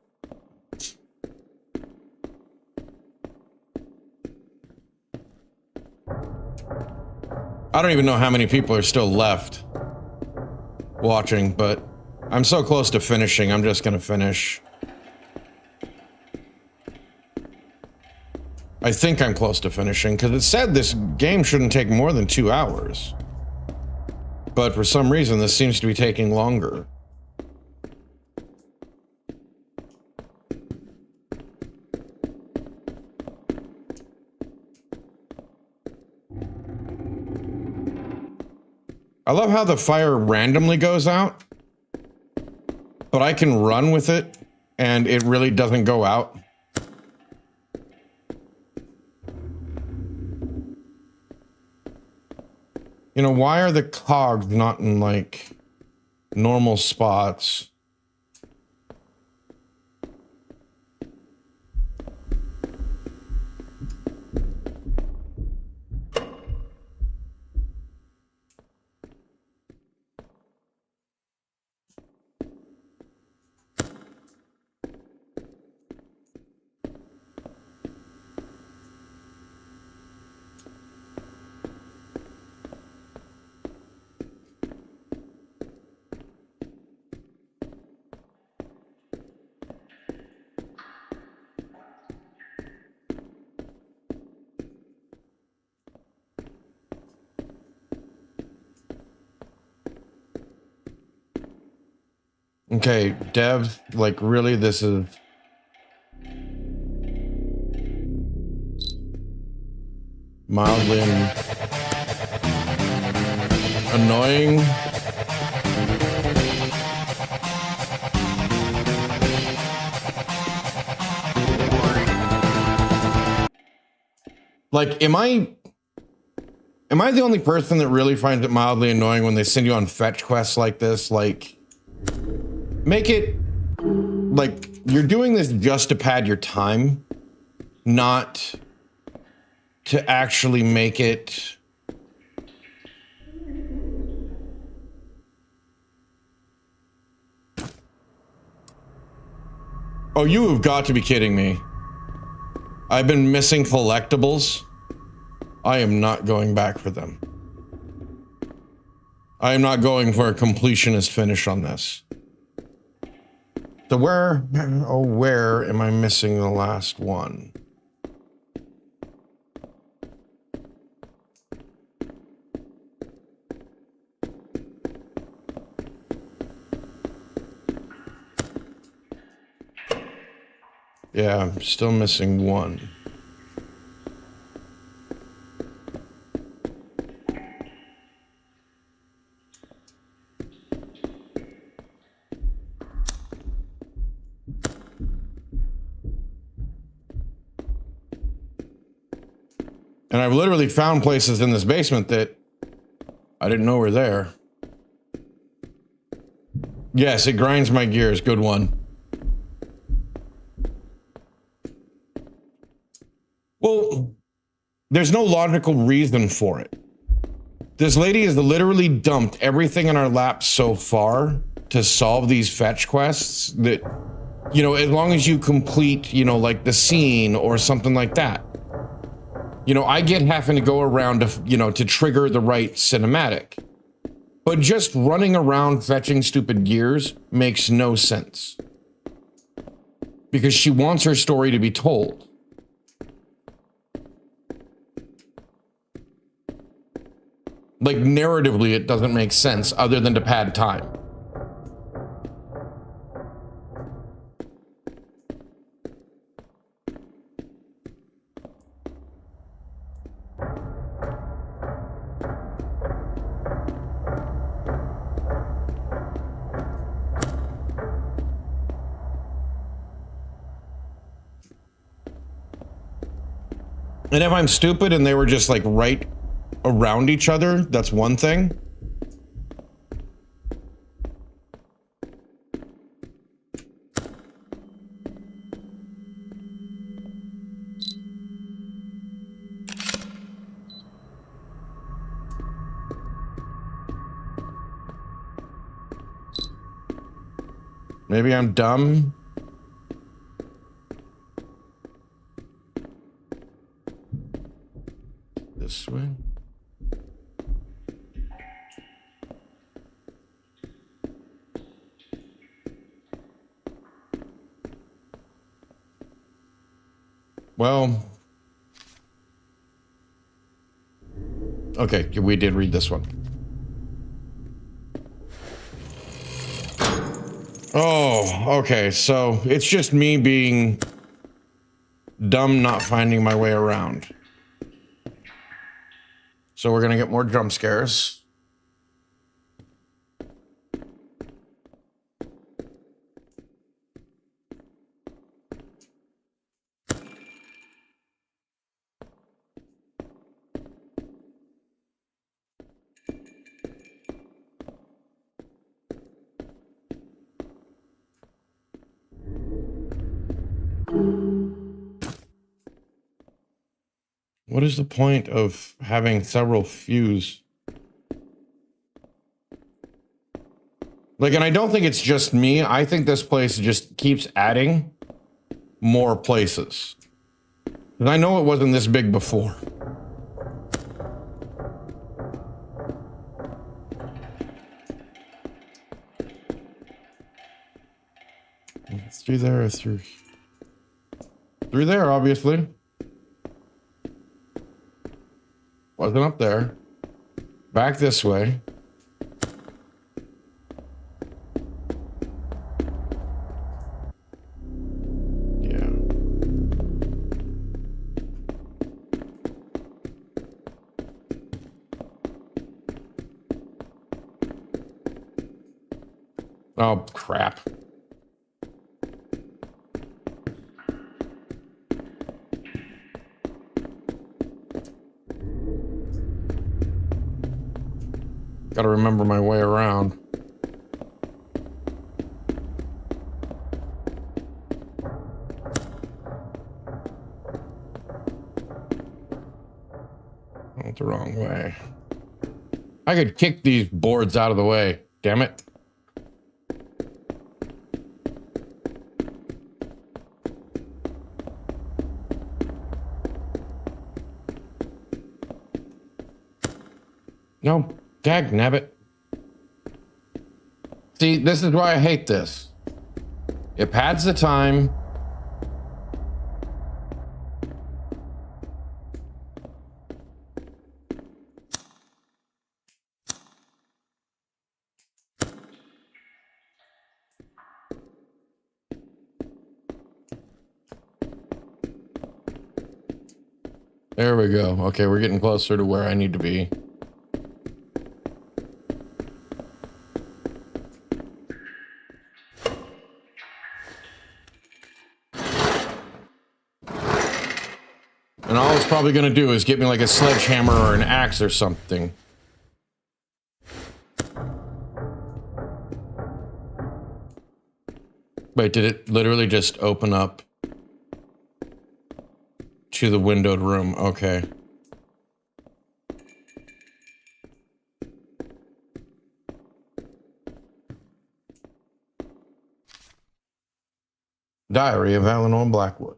I don't even know how many people are still left watching, but I'm so close to finishing, I'm just gonna finish. I think I'm close to finishing, because it said this game shouldn't take more than 2 hours. But for some reason, this seems to be taking longer. I love how the fire randomly goes out, but I can run with it and it really doesn't go out. You know, why are the cogs not in like normal spots? Okay, Dev, like really, this is mildly annoying. Like, am I the only person that really finds it mildly annoying when they send you on fetch quests like this? Like, make it like you're doing this just to pad your time, not to actually make it Oh, you have got to be kidding me. I've been missing collectibles. I am not going back for them. I am not going for a completionist finish on this. So where am I missing the last one? Yeah, I'm still missing one. And I've literally found places in this basement that I didn't know were there. Yes, it grinds my gears. Good one. Well, there's no logical reason for it. This lady has literally dumped everything in our laps so far to solve these fetch quests that, you know, as long as you complete, you know, like the scene or something like that. You know, I get having to go around to, you know, to trigger the right cinematic. But just running around fetching stupid gears makes no sense. Because she wants her story to be told. Like, narratively, it doesn't make sense other than to pad time. And if I'm stupid and they were just like right around each other, that's one thing. Maybe I'm dumb. This way. Well, okay, we did read this one. Oh, okay, so it's just me being dumb, not finding my way around. So we're gonna get more jump scares. What is the point of having several fuse? Like, and I don't think it's just me. I think this place just keeps adding more places. And I know it wasn't this big before. Through there or through there, obviously. Wasn't up there. Back this way. Yeah. Oh, crap. Gotta remember my way around. I went the wrong way. I could kick these boards out of the way. Damn it. No. Dag nabbit. See, this is why I hate this. It pads the time. There we go. Okay, we're getting closer to where I need to be. And all it's probably going to do is get me like a sledgehammer or an axe or something. Wait, did it literally just open up to the windowed room? Okay. Diary of Eleanor Blackwood.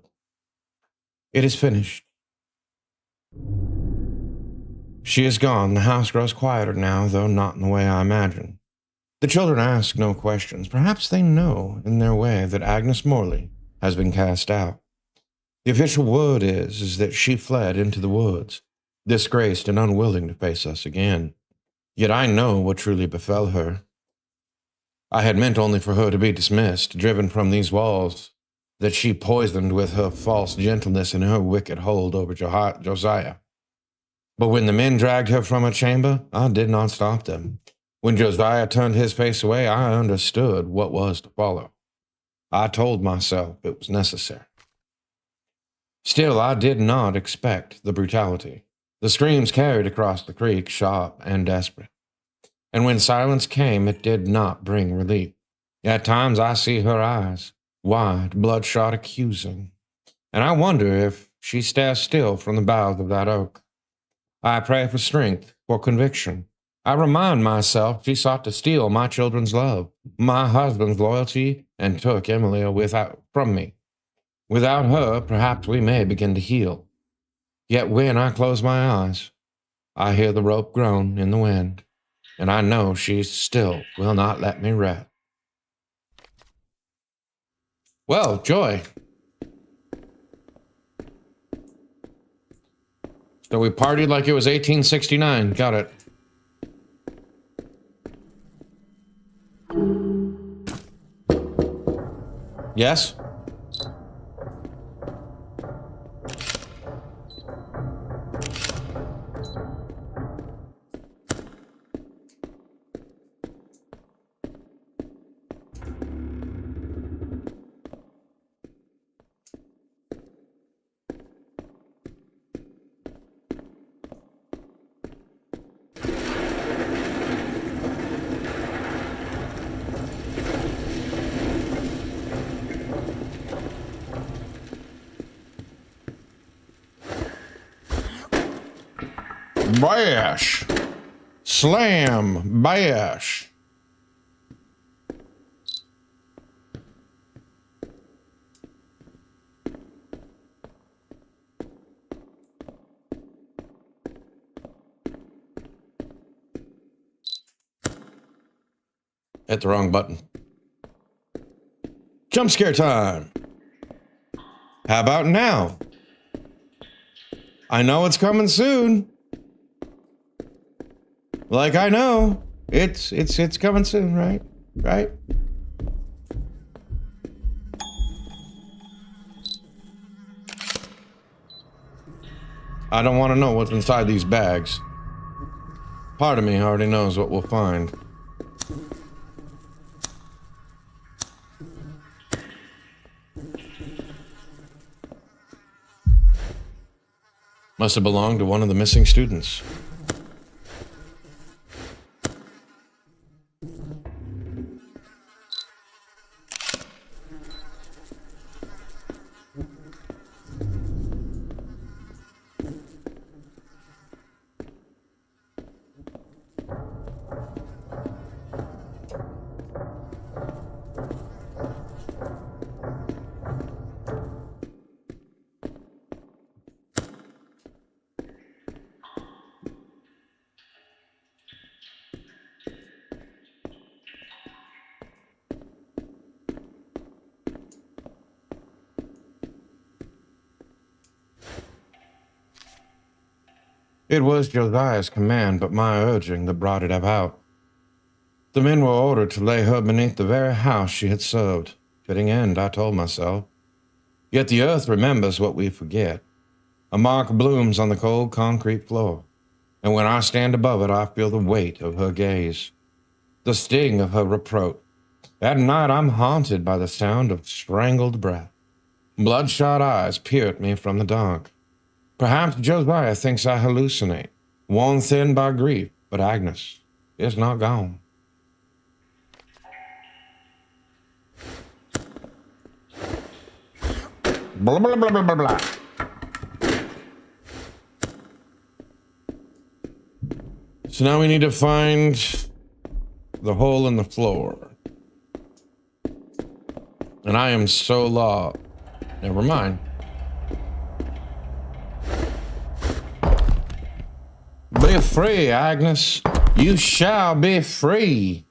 It is finished. She is gone. The house grows quieter now, though not in the way I imagined. The children ask no questions. Perhaps they know, in their way, that Agnes Morley has been cast out. The official word is that she fled into the woods, disgraced and unwilling to face us again. Yet I know what truly befell her. I had meant only for her to be dismissed, driven from these walls, that she poisoned with her false gentleness and her wicked hold over Josiah. But when the men dragged her from her chamber, I did not stop them. When Josiah turned his face away, I understood what was to follow. I told myself it was necessary. Still, I did not expect the brutality. The screams carried across the creek, sharp and desperate. And when silence came, it did not bring relief. At times I see her eyes, wide, bloodshot, accusing. And I wonder if she stares still from the boughs of that oak. I pray for strength, for conviction. I remind myself she sought to steal my children's love, my husband's loyalty, and took Emily from me. Without her, perhaps we may begin to heal. Yet when I close my eyes, I hear the rope groan in the wind, and I know she still will not let me rest. Well, joy. So we partied like it was 1869. Got it. Yes? Bash. Slam. Bash. Hit the wrong button. Jump scare time. How about now? I know it's coming soon. Like I know it's coming soon, right? Right? I don't want to know what's inside these bags. Part of me already knows what we'll find. Must have belonged to one of the missing students. It was Josiah's command, but my urging that brought it about. The men were ordered to lay her beneath the very house she had served. Fitting end, I told myself. Yet the earth remembers what we forget. A mark blooms on the cold concrete floor, and when I stand above it, I feel the weight of her gaze, the sting of her reproach. At night, I'm haunted by the sound of strangled breath. Bloodshot eyes peer at me from the dark. Perhaps Josiah thinks I hallucinate, worn thin by grief, but Agnes is not gone. Blah, blah, blah, blah, blah, blah. So now we need to find the hole in the floor. And I am so lost. Never mind. Be free, Agnes. You shall be free.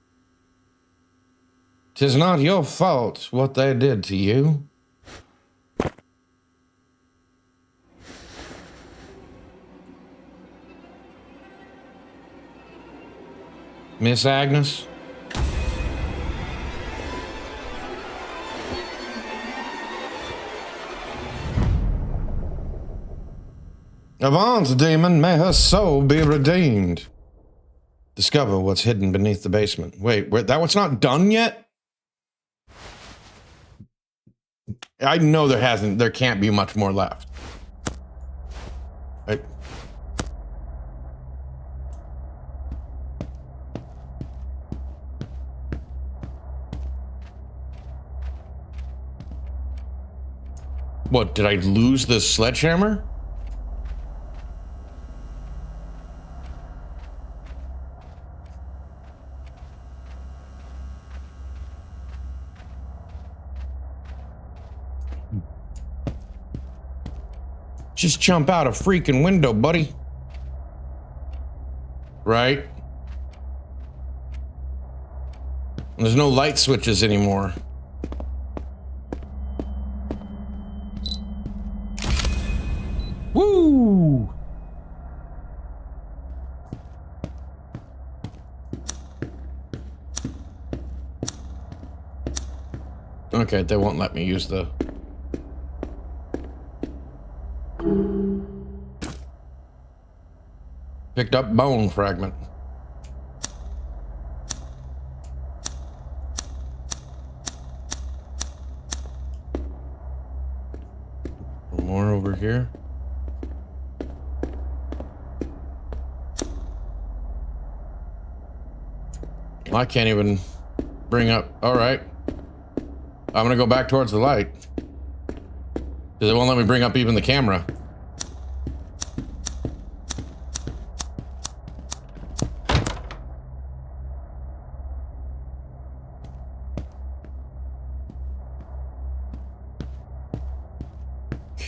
'Tis not your fault what they did to you. Miss Agnes? Avance, demon, may her soul be redeemed. Discover what's hidden beneath the basement. Wait, that what's not done yet? I know there can't be much more left. Right. What, did I lose the sledgehammer? Just jump out a freaking window, buddy. Right? There's no light switches anymore. Woo! Okay, they won't let me use the... Picked up bone fragment. More over here. I can't even bring up. All right. I'm gonna go back towards the light because it won't let me bring up even the camera.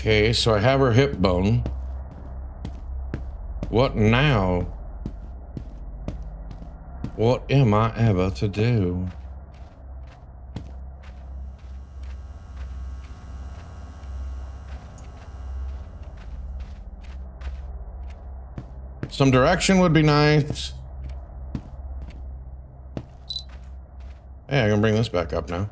Okay, so I have her hip bone. What now? What am I ever to do? Some direction would be nice. Hey, I can bring this back up now.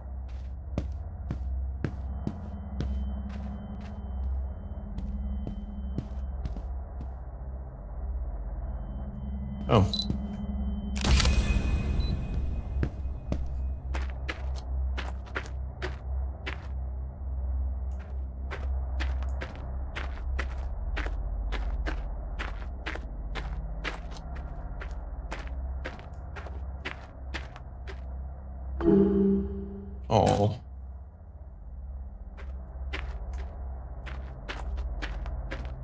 Oh. Oh.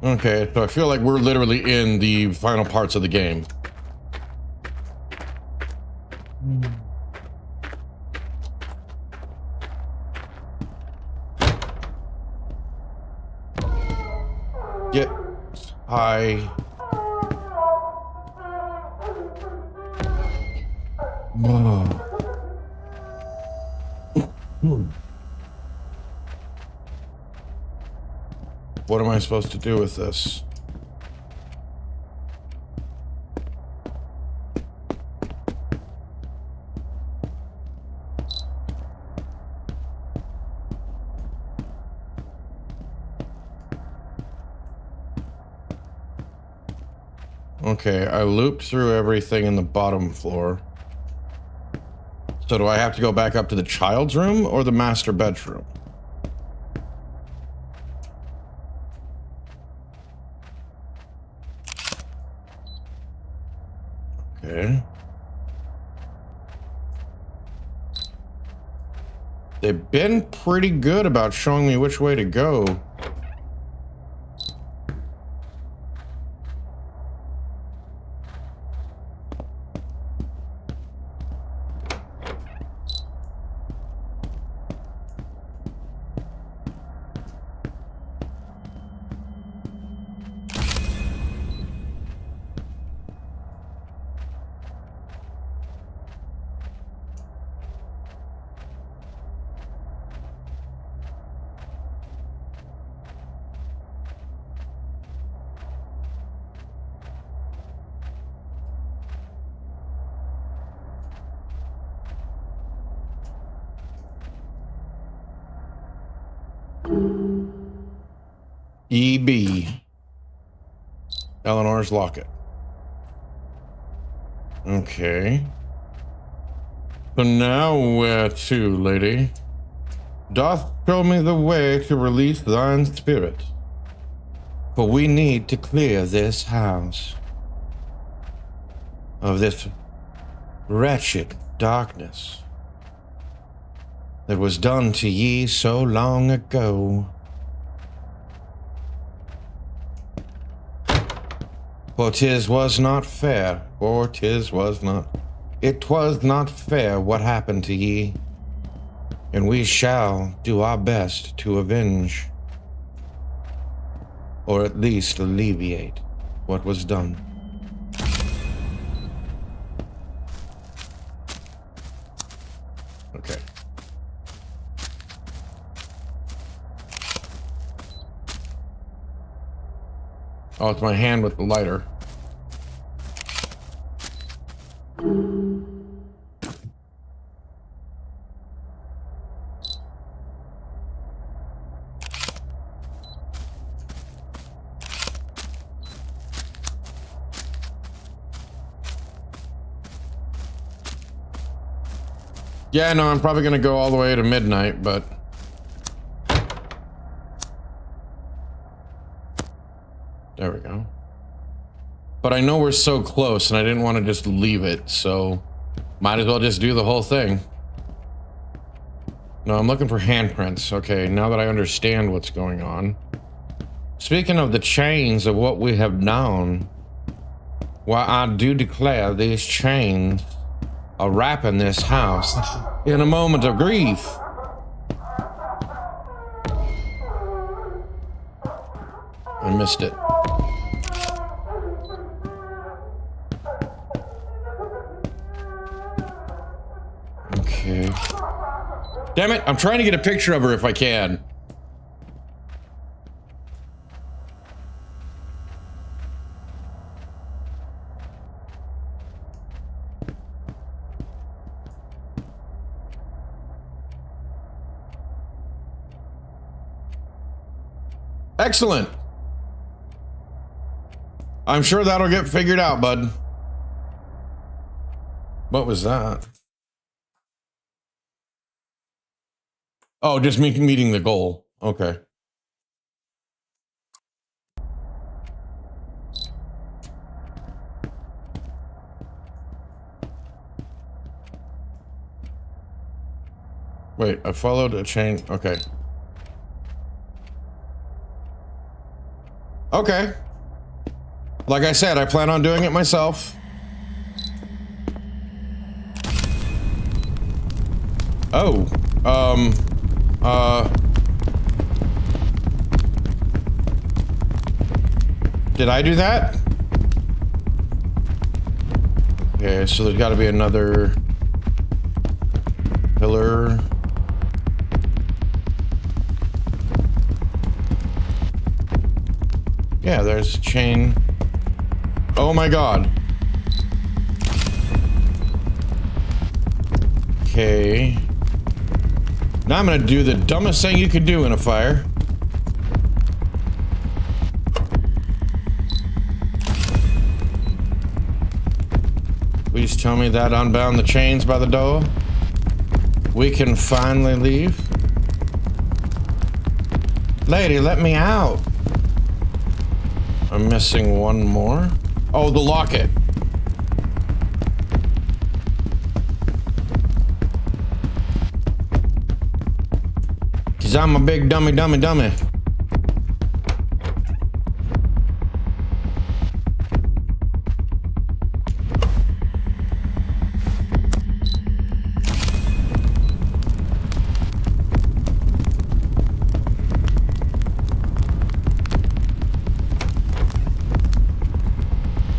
Okay, so I feel like we're literally in the final parts of the game. Get high. Whoa. What am I supposed to do with this? Okay, I looped through everything in the bottom floor. So do I have to go back up to the child's room or the master bedroom? Okay. They've been pretty good about showing me which way to go. EB. Eleanor's locket. Okay. So now where to, lady? Doth show me the way to release thine spirit. For we need to clear this house of this wretched darkness that was done to ye so long ago. For 'tis was not fair, for 'tis was not. It was not fair what happened to ye, and we shall do our best to avenge, or at least alleviate what was done. Okay. Oh, it's my hand with the lighter. Yeah, no, I'm probably gonna go all the way to midnight, but there we go. But I know we're so close and I didn't want to just leave it, so might as well just do the whole thing. No, I'm looking for handprints. Okay, now that I understand what's going on. Speaking of the chains of what we have known, why I do declare these chains are wrapping this house in a moment of grief. I missed it. Okay. Damn it, I'm trying to get a picture of her if I can. Excellent. I'm sure that'll get figured out, bud. What was that? Oh, just meeting the goal. Okay. Wait, I followed a chain. Okay. Okay. Like I said, I plan on doing it myself. Oh. Did I do that? Okay, so there's got to be another pillar. Yeah, there's a chain. Oh my god. Okay. Now I'm gonna do the dumbest thing you could do in a fire. Please tell me that unbound the chains by the door. We can finally leave. Lady, let me out. I'm missing one more. Oh, the locket. Cause I'm a big dummy.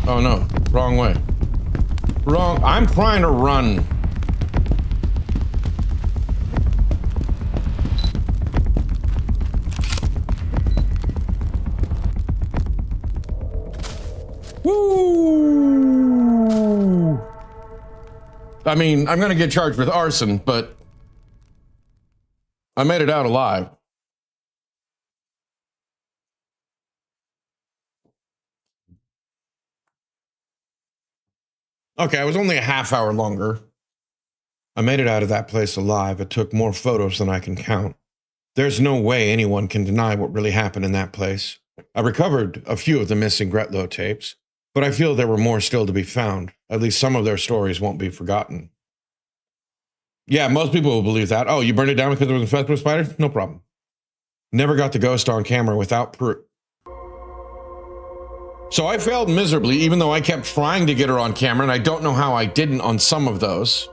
Oh no, wrong way. Wrong, I'm trying to run. Woo! I mean, I'm gonna get charged with arson, but I made it out alive. Okay, I was only a half hour longer. I made it out of that place alive. It took more photos than I can count. There's no way anyone can deny what really happened in that place. I recovered a few of the missing Gretlow tapes, but I feel there were more still to be found. At least some of their stories won't be forgotten. Yeah, most people will believe that. Oh, you burned it down because it was infested with spiders? No problem. Never got the ghost on camera without proof. So I failed miserably, even though I kept trying to get her on camera, and I don't know how I didn't on some of those.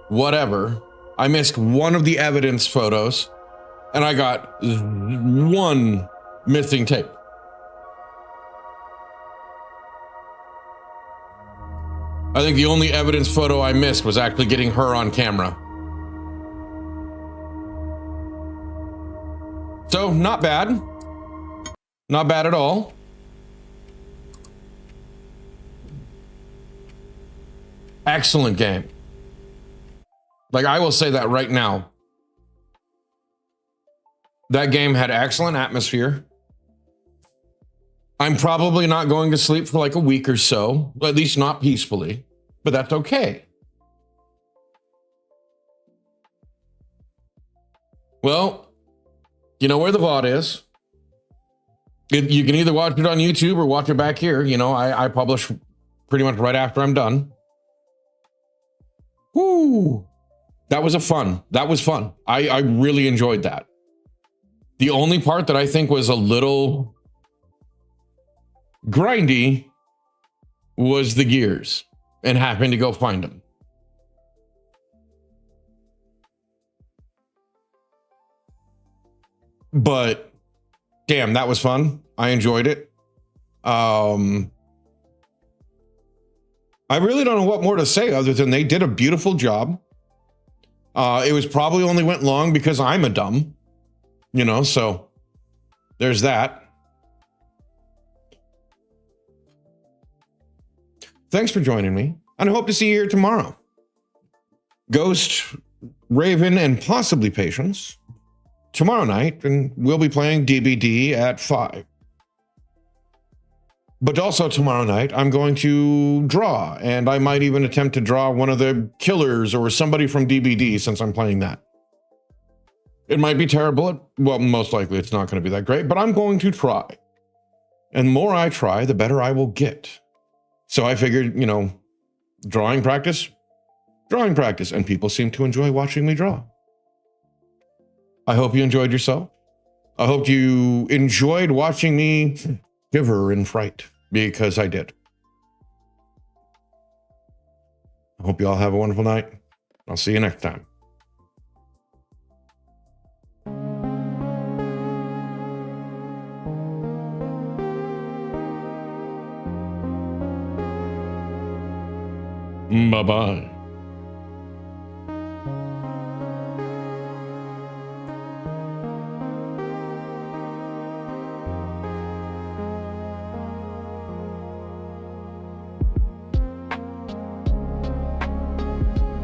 Whatever. I missed one of the evidence photos, and I got one missing tape. I think the only evidence photo I missed was actually getting her on camera. So, not bad. Not bad at all. Excellent game. Like, I will say that right now. That game had excellent atmosphere. I'm probably not going to sleep for like a week or so, at least not peacefully, but that's okay. Well, you know where the VOD is. You can either watch it on YouTube or watch it back here. You know, I publish pretty much right after I'm done. Woo! That was fun. I really enjoyed that. The only part that I think was a little grindy was the gears and having to go find them. But damn, that was fun. I enjoyed it. I really don't know what more to say other than they did a beautiful job. It was probably only went long because I'm a dumb, so there's that. Thanks for joining me, and I hope to see you here tomorrow. Ghost, Raven, and possibly Patience tomorrow night, and we'll be playing DBD at 5. But also tomorrow night, I'm going to draw, and I might even attempt to draw one of the killers or somebody from DBD since I'm playing that. It might be terrible. Well, most likely it's not going to be that great, but I'm going to try. And the more I try, the better I will get. So I figured, drawing practice, and people seem to enjoy watching me draw. I hope you enjoyed yourself. I hope you enjoyed watching me shiver in fright, because I did. I hope you all have a wonderful night. I'll see you next time. Bye-bye.